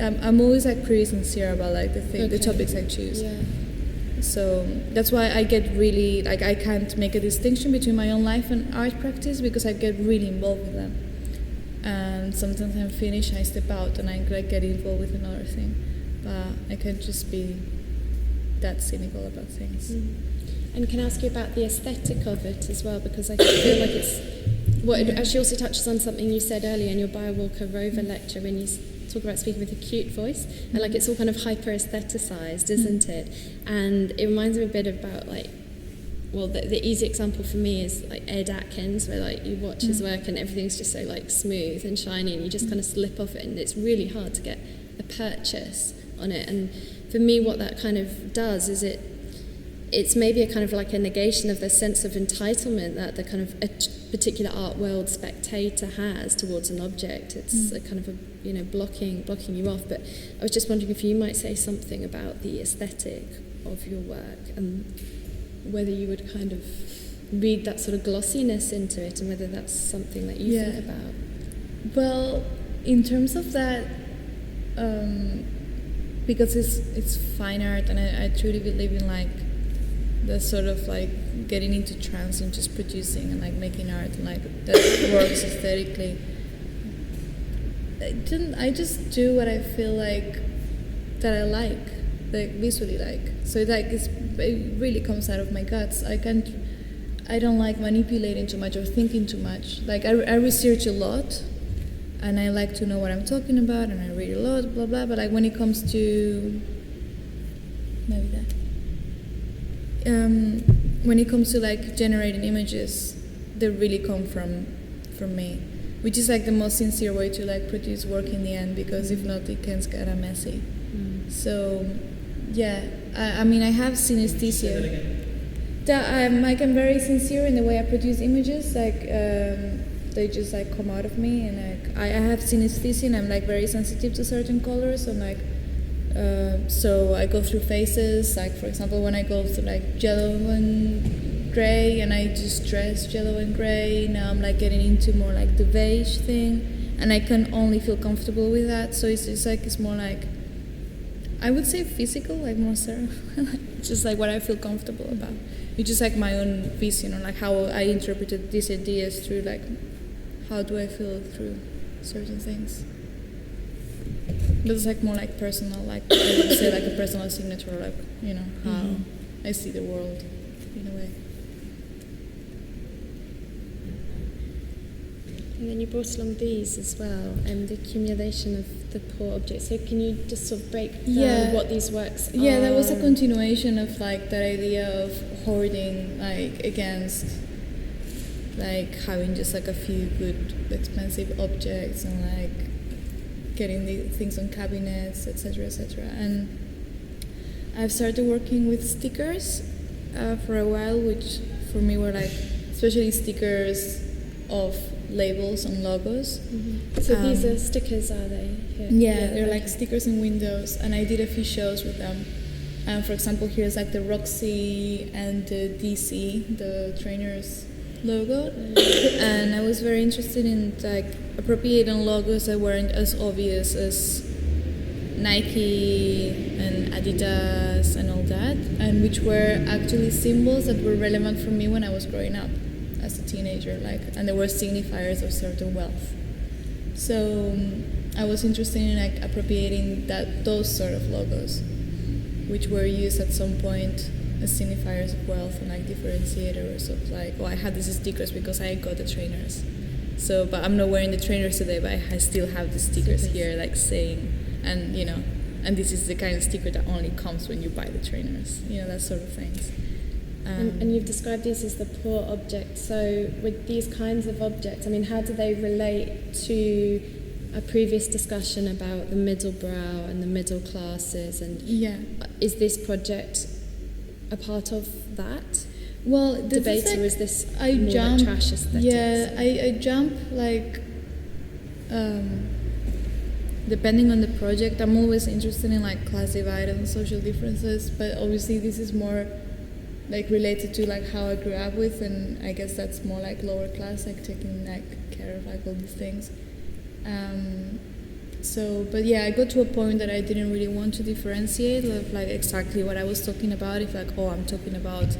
Speaker 2: I'm always pretty sincere about the topics I choose.
Speaker 1: Yeah.
Speaker 2: So that's why I get really I can't make a distinction between my own life and art practice, because I get really involved with them. And sometimes I'm finished, I step out and I get involved with another thing. But I can't just be that cynical about things.
Speaker 1: And can I ask you about the aesthetic of it as well, because I feel like it's it actually also touches on something you said earlier in your Biowalker Rover lecture when you talk about speaking with a cute voice, and it's all kind of hyper aestheticized, isn't it? And it reminds me a bit about the easy example for me is Ed Atkins, where you watch his work and everything's just so smooth and shiny, and you just kind of slip off it, and it's really hard to get a purchase on it. And for me, what that kind of does is it's maybe a kind of a negation of the sense of entitlement that the kind of a particular art world spectator has towards an object. It's a kind of blocking you off. But I was just wondering if you might say something about the aesthetic of your work and whether you would kind of read that sort of glossiness into it, and whether that's something that you think about.
Speaker 2: Well, in terms of that, because it's fine art, and I truly believe in the sort of getting into trance and just producing and making art and that works aesthetically. I just do what I feel that I like visually like. So like it really comes out of my guts. I don't like manipulating too much or thinking too much. Like I research a lot, and I like to know what I'm talking about, and I read a lot, blah blah. But like when it comes to when it comes to like generating images, they really come from me, which is like the most sincere way to like produce work in the end, because if not, it can get messy. So yeah, I mean, I have synesthesia. Like I'm very sincere in the way I produce images. Like they just like come out of me, and like I have synesthesia, and I'm like very sensitive to certain colors. I'm like. So I go through phases, like for example when I go through like yellow and grey, and I just dress yellow and grey. Now I'm like getting into more like the beige thing, and I can only feel comfortable with that. So it's more like, I would say physical, like more just like what I feel comfortable about. It's just like my own vision, or like how I interpreted these ideas through like how do I feel through certain things. But it's like more like personal, like I would say like a personal signature, like, you know, how I see the world in a way.
Speaker 1: And then you brought along these as well, and the accumulation of the poor objects. So can you just sort of break down what these works are?
Speaker 2: Yeah, that was a continuation of like that idea of hoarding, like against like having just like a few good expensive objects, and like getting the things on cabinets, etc., etc. And I've started working with stickers for a while, which for me were like, especially stickers of labels and logos.
Speaker 1: So these are stickers, are they? Here?
Speaker 2: Yeah, they're like stickers in windows, and I did a few shows with them. For example, here's like the Roxy and the DC, the trainers logo, and I was very interested in like appropriating logos that weren't as obvious as Nike and Adidas and all that, and which were actually symbols that were relevant for me when I was growing up as a teenager, like, and they were signifiers of certain wealth. So I was interested in like appropriating those sort of logos, which were used at some point as signifiers of wealth and like differentiators of like, oh, I had these stickers because I got the trainers. So, but I'm not wearing the trainers today, but I still have the stickers here, like saying, and you know, and this is the kind of sticker that only comes when you buy the trainers, you know, that sort of things.
Speaker 1: And you've described these as the poor objects. So with these kinds of objects, I mean, how do they relate to a previous discussion about the middle brow and the middle classes? And is this project a part of that?
Speaker 2: Well,
Speaker 1: the debate, or is this
Speaker 2: I
Speaker 1: more
Speaker 2: jump,
Speaker 1: like trash aesthetics?
Speaker 2: Yeah, I jump like depending on the project. I'm always interested in like class divide and social differences, but obviously this is more like related to like how I grew up with, and I guess that's more like lower class, like taking like care of like all these things. So, but yeah, I got to a point that I didn't really want to differentiate of like exactly what I was talking about. If like, oh, I'm talking about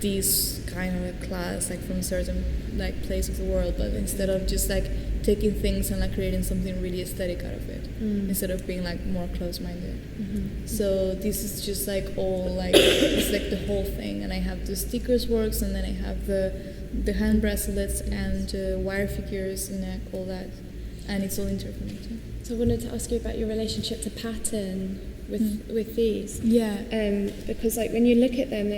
Speaker 2: this kind of a class, like from a certain like place of the world, but instead of just like taking things and like creating something really aesthetic out of it, instead of being like more close-minded. So this is just like all like it's like the whole thing, and I have the stickers works, and then I have the hand bracelets and wire figures and like all that, and it's all interconnected.
Speaker 1: So I wanted to ask you about your relationship to pattern with these.
Speaker 2: Yeah.
Speaker 1: Because like when you look at them,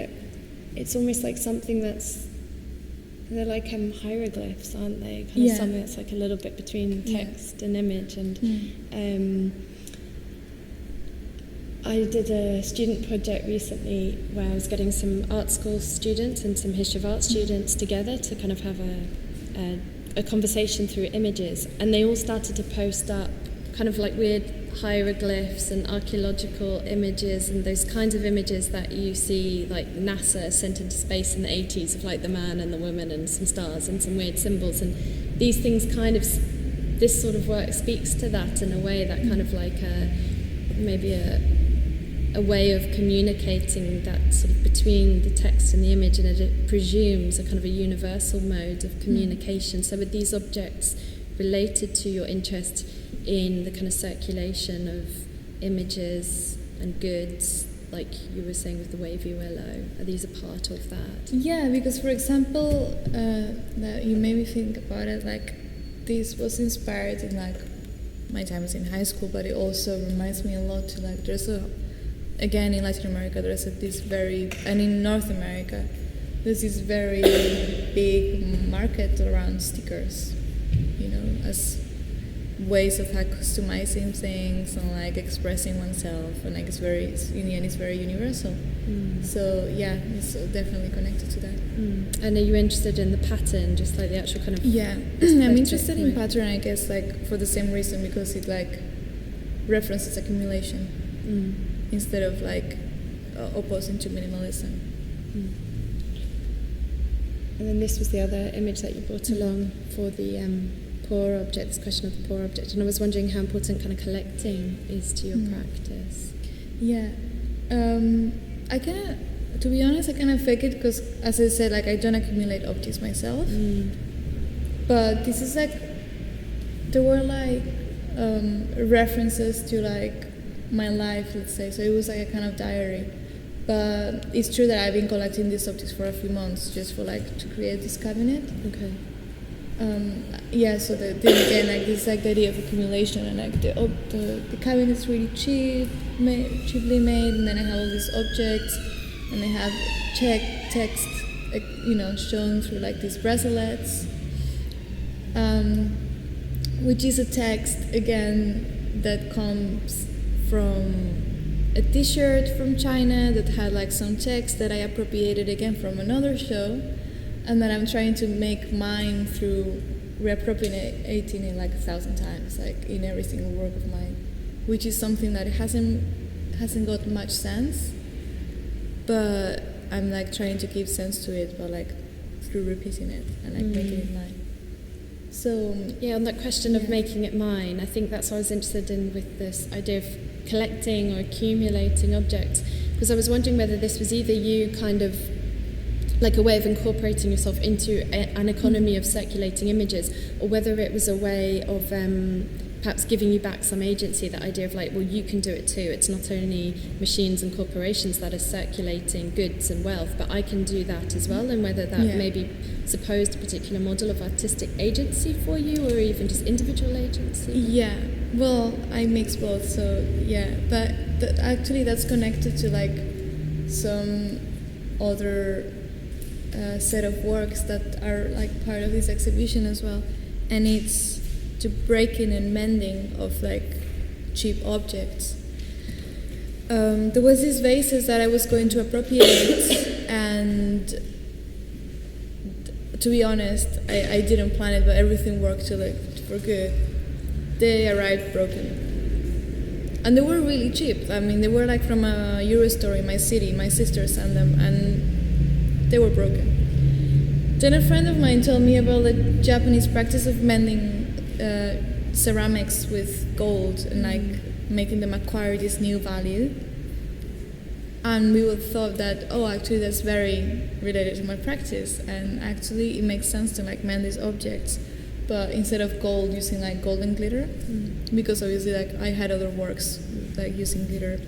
Speaker 1: it's almost like something they're like hieroglyphs, aren't they? Kind of something that's like a little bit between text and image. And I did a student project recently where I was getting some art school students and some history of art students together to kind of have a conversation through images, and they all started to post up kind of like weird hieroglyphs and archaeological images and those kinds of images that you see like NASA sent into space in the 80s of like the man and the woman and some stars and some weird symbols, and these things kind of, this sort of work speaks to that in a way that kind of like maybe a way of communicating that sort of between the text and the image, and it presumes a kind of a universal mode of communication. So with these objects related to your interest in the kind of circulation images and goods, like you were saying with the wavy willow, are these a part of that?
Speaker 2: Yeah, because for example, that you made me think about it, like this was inspired in like my times in high school, but it also reminds me a lot to like again in Latin America and in North America there's this very big market around stickers, as ways of like customizing things and like expressing oneself, and like it's very universal. So yeah, it's definitely connected to that.
Speaker 1: And are you interested in the pattern, just like the actual kind of
Speaker 2: I'm interested in pattern, I guess, like for the same reason, because it like references accumulation instead of like opposing to minimalism.
Speaker 1: And then this was the other image that you brought along for the poor object, this question of the poor object, and I was wondering how important kind of collecting is to your practice.
Speaker 2: Yeah, I kind of, to be honest, I kind of fake it because, as I said, like I don't accumulate objects myself. But this is like, there were like references to like my life, let's say. So it was like a kind of diary. But it's true that I've been collecting these objects for a few months just for like to create this cabinet.
Speaker 1: Okay.
Speaker 2: So again, like this like the idea of accumulation, and like the cabinet is really cheaply made, and then I have all these objects, and I have text, shown through like these bracelets, which is a text again that comes from a T-shirt from China that had like some text that I appropriated again from another show, and then I'm trying to make mine through reappropriating it like 1,000 times, like in every single work of mine, which is something that hasn't got much sense, but I'm like trying to give sense to it, but like through repeating it and like making it mine. So
Speaker 1: on that question of making it mine, I think that's what I was interested in with this idea of collecting or accumulating objects, because I was wondering whether this was either you kind of like a way of incorporating yourself into an economy of circulating images, or whether it was a way of perhaps giving you back some agency, that idea of like, well, you can do it too. It's not only machines and corporations that are circulating goods and wealth, but I can do that as well, and whether that maybe supposed a particular model of artistic agency for you, or even just individual agency.
Speaker 2: Yeah, well, I mix both, so yeah, but actually that's connected to like some other set of works that are like part of this exhibition as well, and it's to breaking and mending of like cheap objects. There was these vases that I was going to appropriate, and to be honest, I didn't plan it, but everything worked for good. They arrived broken, and they were really cheap. I mean, they were like from a Euro store in my city. My sister sent them, and they were broken. Then a friend of mine told me about the Japanese practice of mending ceramics with gold and like making them acquire this new value. And we would thought that, actually that's very related to my practice, and actually it makes sense to like mend these objects, but instead of gold, using like gold and glitter, because obviously like I had other works like using glitter.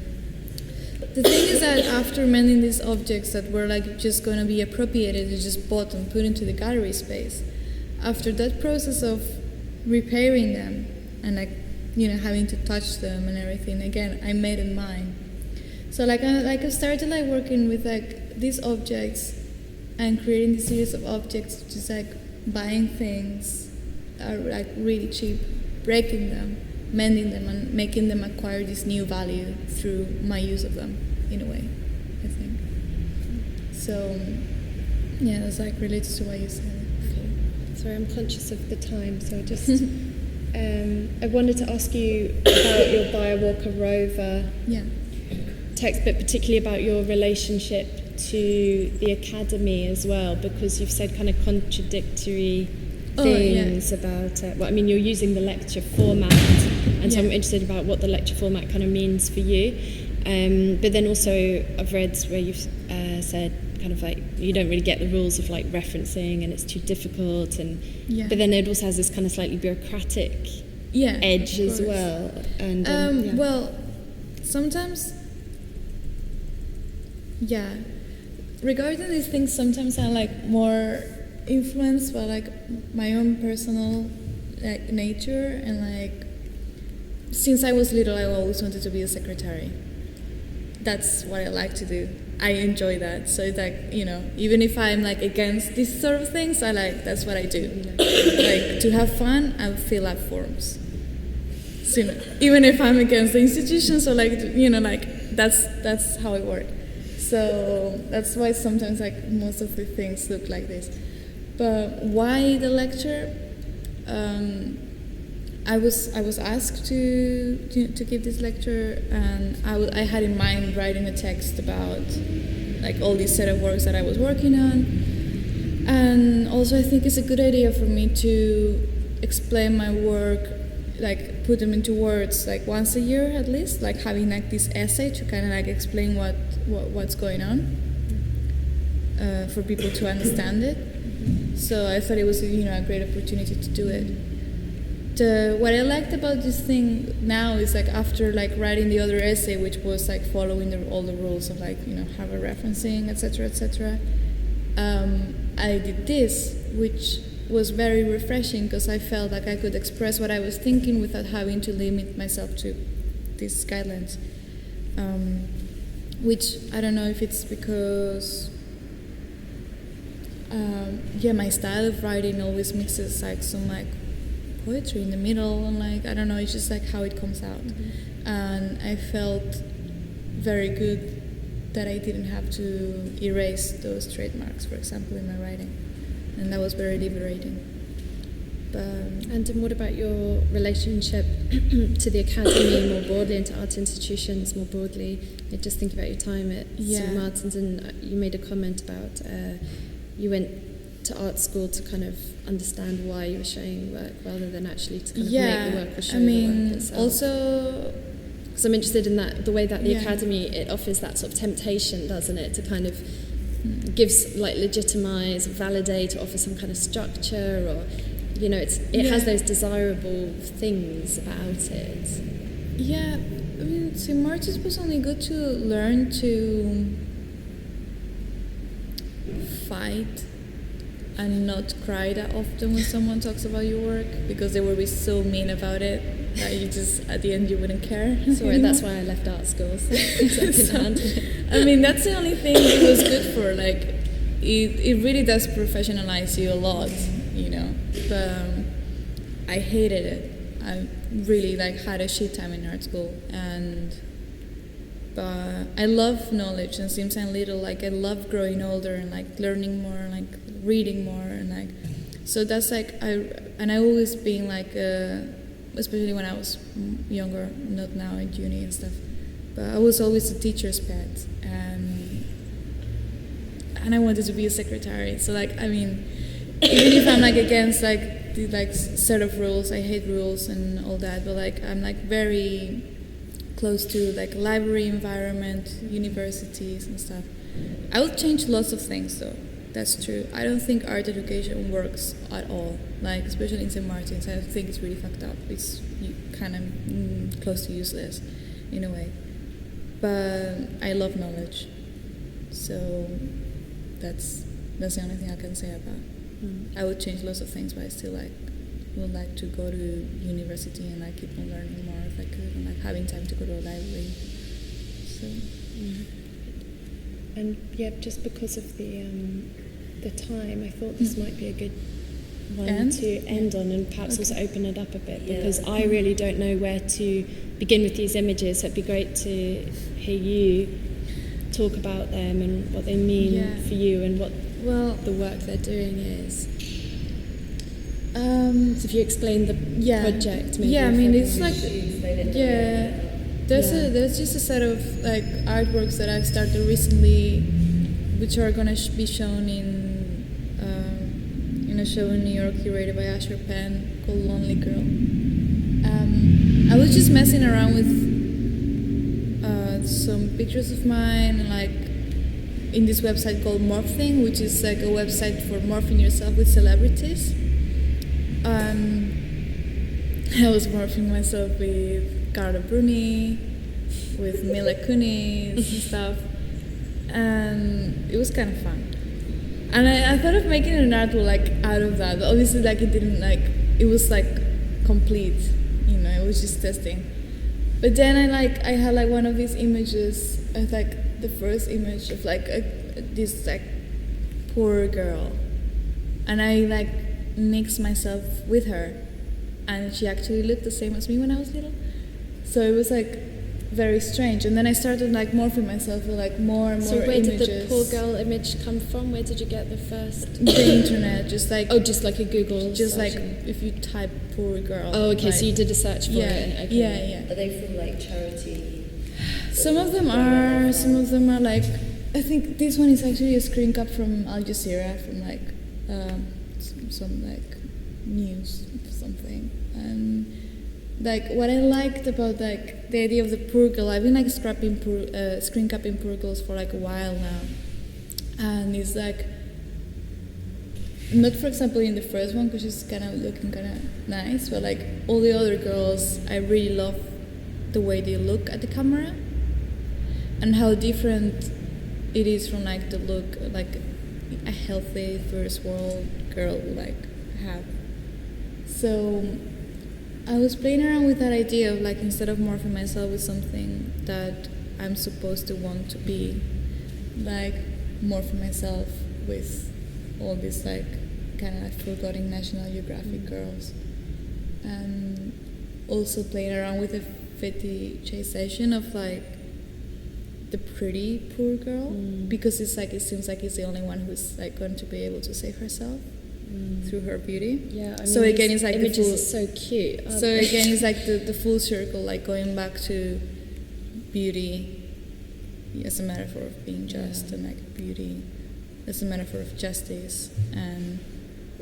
Speaker 2: The thing is that after mending these objects that were like just going to be appropriated, and just bought and put into the gallery space, after that process of repairing them and like having to touch them and everything, again I made it mine. So I started like working with like these objects and creating this series of objects, just like buying things are like really cheap, breaking them, mending them, and making them acquire this new value through my use of them, in a way, I think. So, yeah, that's like related to what you said.
Speaker 1: Okay. Sorry, I'm conscious of the time, so just I wanted to ask you about your Biowalker rover text, but particularly about your relationship to the academy as well, because you've said kind of contradictory things about you're using the lecture format, and so I'm interested about what the lecture format kind of means for you, but then also I've read where you've said kind of like you don't really get the rules of like referencing, and it's too difficult, and but then it also has this kind of slightly bureaucratic edge as well, and
Speaker 2: sometimes, yeah, regarding these things, sometimes I'm like more influenced by like my own personal like nature, and like since I was little I always wanted to be a secretary. That's what I like to do. I enjoy that. So it's like, you know, even if I'm like against these sort of things, I like, that's what I do. Like to have fun, I fill out forms. So, you know, even if I'm against the institution, so like, you know, like that's how I work. So that's why sometimes like most of the things look like this. But why the lecture? I was asked to give this lecture, and I had in mind writing a text about like all these set of works that I was working on, and also I think it's a good idea for me to explain my work, like put them into words like once a year at least, like having like this essay to kind of like explain what's going on for people to understand it. So I thought it was a great opportunity to do it. What I liked about this thing now is like after like writing the other essay, which was like following all the rules of like Harvard referencing, etc., I did this, which was very refreshing because I felt like I could express what I was thinking without having to limit myself to these guidelines. Which I don't know if it's because my style of writing always mixes like some like poetry in the middle, and like I don't know, it's just like how it comes out. And I felt very good that I didn't have to erase those trademarks, for example, in my writing, and that was very liberating.
Speaker 1: And what about your relationship to the academy more broadly, and to art institutions more broadly? I just think about your time at St. Martin's, and you made a comment about you went to art school to kind of understand why you were showing work rather than actually to kind of make the work or show the work itself.
Speaker 2: Also,
Speaker 1: because I'm interested in that, the way that the academy, it offers that sort of temptation, doesn't it, to kind of gives, like, legitimize, validate, offer some kind of structure, or it has those desirable things about it.
Speaker 2: Yeah, I mean, St. Martin's was only good to learn to fight and not cry that often when someone talks about your work, because they will be so mean about it that you just, at the end, you wouldn't care.
Speaker 1: Sorry, that's why I left art school.
Speaker 2: I mean, that's the only thing it was good for. Like, it really does professionalize you a lot, But I hated it. I really had a shit time in art school, but I love knowledge, and since I'm little, I love growing older and learning more, and reading more, and so that's I always been especially when I was younger, not now in uni and stuff, but I was always a teacher's pet, and I wanted to be a secretary. So even if I'm against the set of rules, I hate rules and all that, but I'm very close to library environment, universities and stuff. I would change lots of things though. That's true. I don't think art education works at all. Especially in St. Martin's, I think it's really fucked up. It's kind of close to useless, in a way. But I love knowledge, so that's the only thing I can say about. I would change lots of things, but I still would like to go to university and keep on learning more if I could, and having time to go to a library. So.
Speaker 1: And just because of the time, I thought this might be a good one to end on, and perhaps also open it up a bit, because I really don't know where to begin with these images. So it'd be great to hear you talk about them and what they mean for you, and what the work they're doing is. So if you explain the project, maybe.
Speaker 2: Yeah, I mean, it's there's just a set of artworks that I've started recently, which are gonna be shown in a show in New York curated by Asher Penn called Lonely Girl. I was just messing around with some pictures of mine, in this website called Morphing, which is a website for morphing yourself with celebrities. I was morphing myself with Carla Bruni, with Mila Kunis and stuff, and it was kind of fun. And I thought of making an artwork like out of that, but obviously like it didn't like, it was like complete, you know, it was just testing. But then I had like one of these images, like the first image of like this like poor girl, and I like mixed myself with her, and she actually looked the same as me when I was little. So it was like very strange, and then I started like morphing myself with like more and more
Speaker 1: So where
Speaker 2: images.
Speaker 1: did the poor girl image come from? Where did you get the first?
Speaker 2: The internet, just like
Speaker 1: Just like a Google.
Speaker 2: just like
Speaker 1: searching.
Speaker 2: if you type poor girl.
Speaker 1: Oh, okay.
Speaker 2: like,
Speaker 1: So you did a search for
Speaker 2: yeah,
Speaker 1: it. And, okay.
Speaker 2: yeah.
Speaker 3: Are they from like charity?
Speaker 2: Some of them are like, I think this one is actually a screen cap from Al Jazeera, from like some like news or something. And like what I liked about like the idea of the poor girl, I've been like screen capping poor girls for like a while now, and it's like not, for example, in the first one because she's kind of looking kind of nice, but like all the other girls, I really love the way they look at the camera and how different it is from like the look like a healthy first world girl would like have. So I was playing around with that idea of like, instead of morphing myself with something that I'm supposed to want to be, like morphing myself with all these like kind of like forgotten National Geographic girls, and also playing around with the fetishization of like the pretty poor girl, because it's like it seems like it's the only one who's like going to be able to save herself through her beauty.
Speaker 1: Yeah. I mean,
Speaker 2: so again, it's like the
Speaker 1: images
Speaker 2: full,
Speaker 1: are so cute.
Speaker 2: so again, it's like the full circle, like going back to beauty as a metaphor of being just, and like beauty as a metaphor of justice and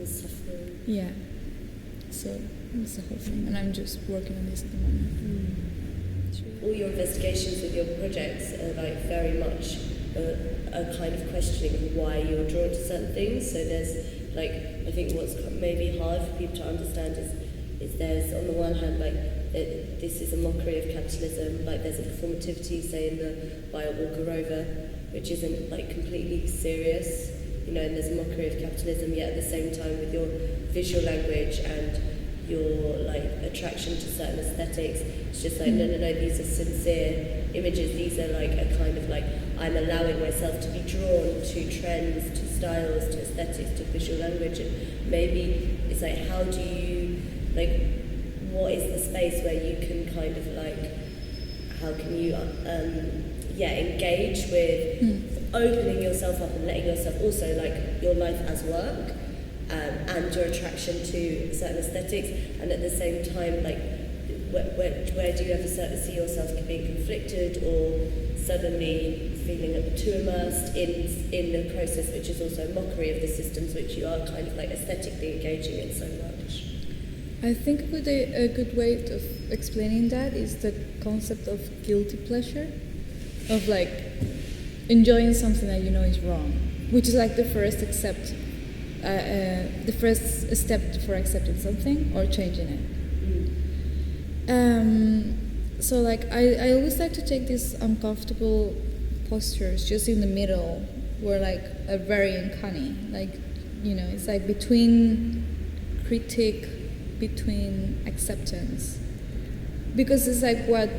Speaker 3: Suffering.
Speaker 2: yeah. So that's the whole thing, and I'm just working on this at the moment.
Speaker 3: All your investigations with your projects are like very much a kind of questioning of why you're drawn to certain things. So there's like, I think what's maybe hard for people to understand is there's on the one hand like this is a mockery of capitalism, like there's a performativity, say in the Bio Walker Rover, which isn't like completely serious, you know, and there's a mockery of capitalism, yet at the same time with your visual language and your like attraction to certain aesthetics, it's just like no, these are sincere images. These are like a kind of like, I'm allowing myself to be drawn to trends, to styles, to aesthetics, to visual language, and maybe it's like, how do you like, what is the space where you can kind of like, how can you engage with opening yourself up and letting yourself also like your life as work. And your attraction to certain aesthetics, and at the same time, like, where do you ever see yourself being conflicted or suddenly feeling too immersed in the process, which is also a mockery of the systems which you are kind of like aesthetically engaging in so much?
Speaker 2: I think a good way of explaining that is the concept of guilty pleasure, of like enjoying something that you know is wrong, which is like the first step for accepting something or changing it. So like I always like to take these uncomfortable postures just in the middle, where like are very uncanny, like, you know, it's like between critique, between acceptance, because it's like what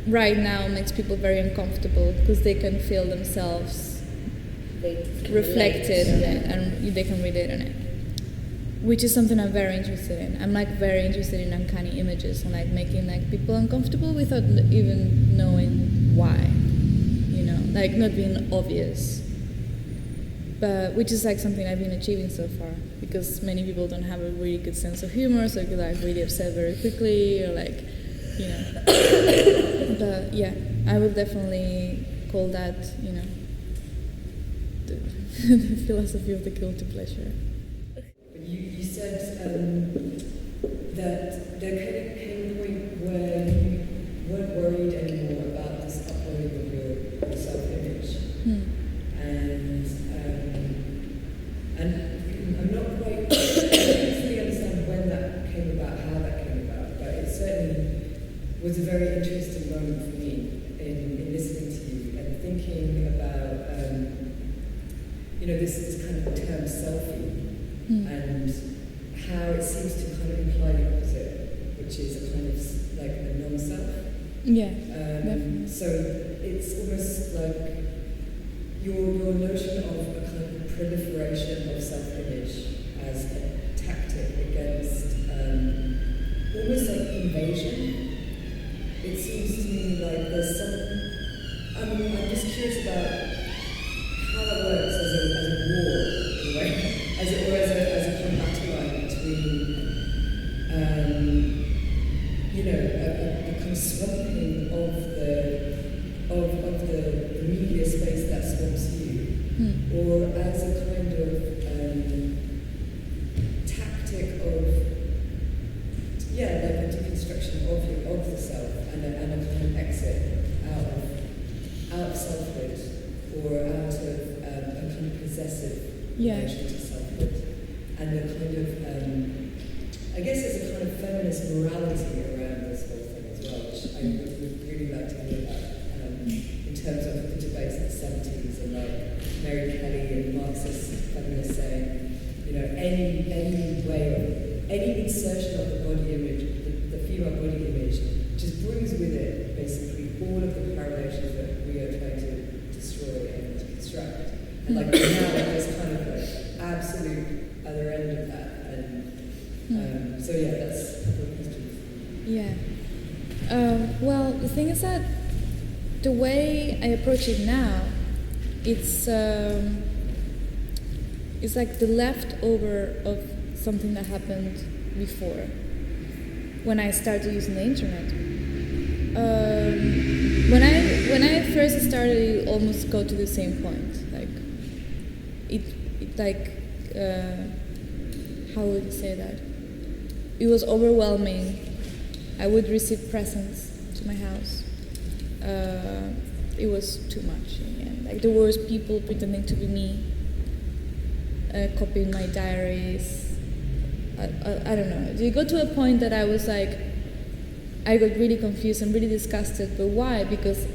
Speaker 2: right now makes people very uncomfortable, because they can feel themselves reflected on it, and they can relate on it, which is something I'm very interested in. I'm like very interested in uncanny images and like making like people uncomfortable without even knowing why, you know, like not being obvious, but which is like something I've been achieving so far, because many people don't have a really good sense of humor, so they're like really upset very quickly, or like, you know. But yeah, I would definitely call that, you know, the philosophy of the guilty pleasure.
Speaker 4: You said that there came a point where you weren't worried anymore about this uploading of your self-image, and I'm not quite fully understand when that came about, how that came about, but it certainly was a very interesting moment for me. this kind of term selfie, and how it seems to kind of imply the opposite, which is a kind of like a non-self.
Speaker 2: Yeah, definitely.
Speaker 4: So it's almost like your notion of a kind of proliferation of self-image as a tactic against almost like invasion. It seems to me like there's some. I'm just curious about how that works as a war, in a way, as it were, as a kind of battle line between, a kind of swamping of the media space that swamps you, or as a kind of tactic of, like a deconstruction of the self and a kind of exit out of selfhood, or out of a kind of possessive relation to selfhood, and a kind of, I guess there's a kind of feminist morality around this whole thing as well, which I would really like to hear about, in terms of the debates in the 70s, and like Mary Kelly and Marxist feminists saying, any insertion of the body image, the female body image, just brings with it basically all of the correlations that we are trying to destroy and to construct. And like now there's kind of like absolute other end of that. And so that's a couple of questions.
Speaker 2: Yeah. Well, the thing is that the way I approach it now, it's like the leftover of something that happened before, when I started using the internet. When I first started, it almost got to the same point. Like, how would you say that? It was overwhelming. I would receive presents to my house. It was too much in the end. Like, there was people pretending to be me, copying my diaries. I don't know. It got to a point that I was like, I got really confused and really disgusted. But why? Because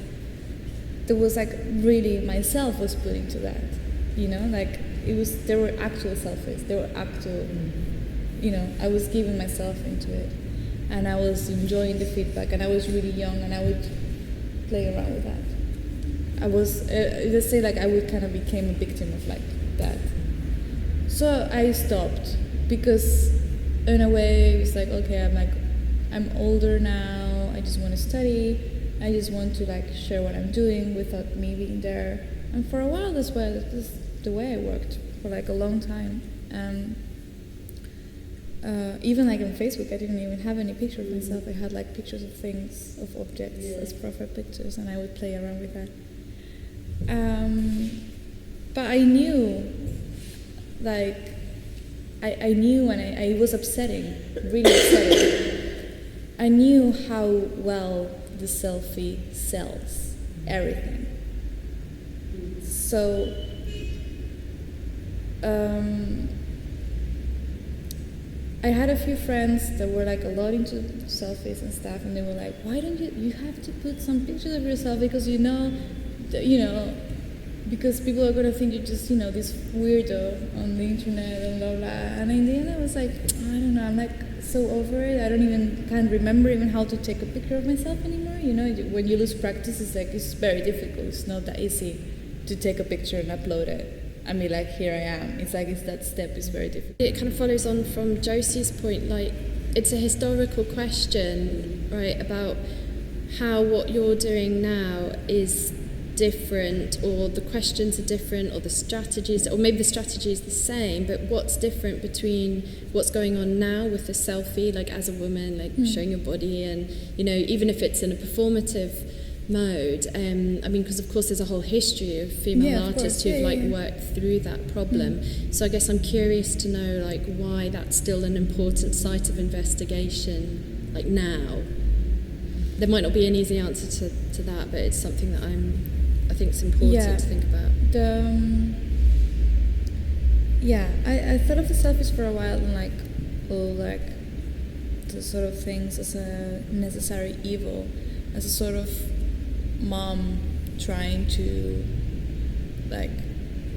Speaker 2: there was like really myself was put into that. Like there were actual selfies. There were actual, I was giving myself into it, and I was enjoying the feedback. And I was really young, and I would play around with that. I was, let's say, like I would kind of became a victim of like that. So I stopped. Because in a way it was like, okay, I'm older now, I just want to study, I just want to like share what I'm doing without me being there. And for a while that's the way I worked for like a long time. Even like on Facebook, I didn't even have any picture of myself. I had like pictures of things, of objects as profile pictures, and I would play around with that. But I knew, like, I knew, and it was upsetting, really upsetting. I knew how well the selfie sells everything. So, I had a few friends that were like a lot into selfies and stuff, and they were like, "Why don't you have to put some pictures of yourself because because people are gonna think you're just this weirdo on the internet and blah blah." And in the end, I was like, I don't know. I'm like so over it. I can't remember even how to take a picture of myself anymore. When you lose practice, it's very difficult. It's not that easy to take a picture and upload it. I mean, like, here I am. It's that step is very difficult.
Speaker 1: It kind of follows on from Josie's point. Like, it's a historical question, right, about how what you're doing now is different, or the questions are different, or the strategies, or maybe the strategy is the same, but what's different between what's going on now with the selfie, like as a woman, like showing your body, and even if it's in a performative mode, I mean, because of course there's a whole history of female artists who've worked through that problem. So I guess I'm curious to know like why that's still an important site of investigation, like now. There might not be an easy answer to that, but it's something that I think it's important to think about. I thought of the selfies for a while and the sort of things as a necessary evil, as a sort of mom trying to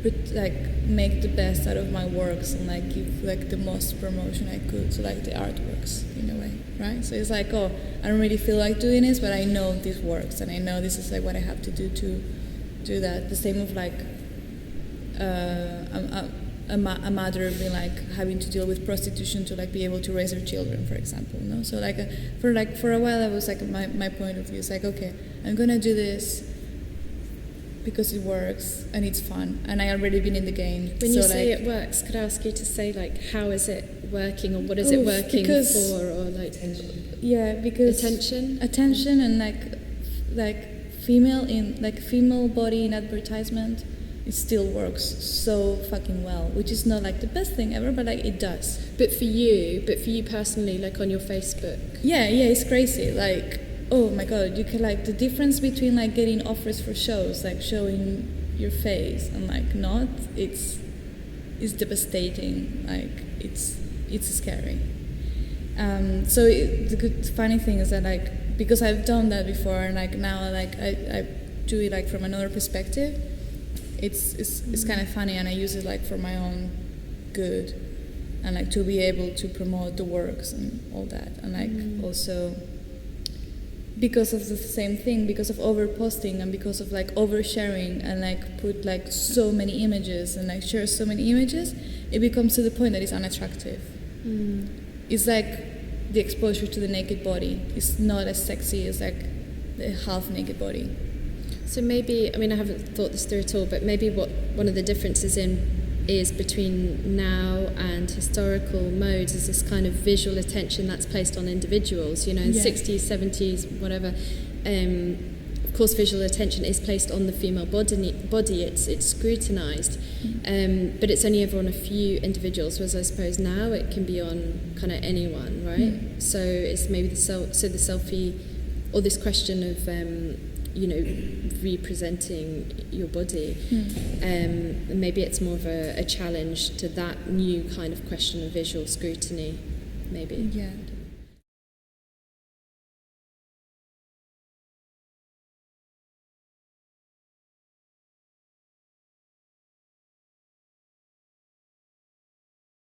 Speaker 2: make the best out of my works and like give like the most promotion I could to like the artworks in a way, right? So it's like, oh, I don't really feel like doing this, but I know this works and I know this is like what I have to do to do that. The same with like a mother being like having to deal with prostitution to like be able to raise her children, for example, you know? So for a while I was like my point of view is like, okay, I'm gonna do this because it works and it's fun and I already been in the game.
Speaker 1: When you say it works, could I ask you to say like how is it working or what is it working for, or like
Speaker 4: Attention.
Speaker 2: Yeah, because attention and like female body in advertisement, it still works so fucking well, which is not like the best thing ever, but like it does. But for you personally, like on your Facebook, yeah, it's crazy. Like, oh my god, you can like the difference between like getting offers for shows, like showing your face and like not, it's devastating. Like it's scary. So the good funny thing is that like because I've done that before and like now like I do it like from another perspective. It's kind of funny and I use it like for my own good and like to be able to promote the works and all that and like also because of the same thing, because of overposting and because of like oversharing and like put like so many images and like share so many images, it becomes to the point that it's unattractive. It's like the exposure to the naked body is not as sexy as like the half naked body. So maybe, I mean, I haven't thought this through at all, but maybe what one of the differences is between now and historical modes is this kind of visual attention that's placed on individuals, you know, in 60s, 70s, whatever. Of course, visual attention is placed on the female body. It's scrutinized, but it's only ever on a few individuals, whereas I suppose now it can be on kind of anyone, right? So it's maybe the selfie, or this question of, you know, representing your body. Maybe it's more of a challenge to that new kind of question of visual scrutiny, maybe. Yeah.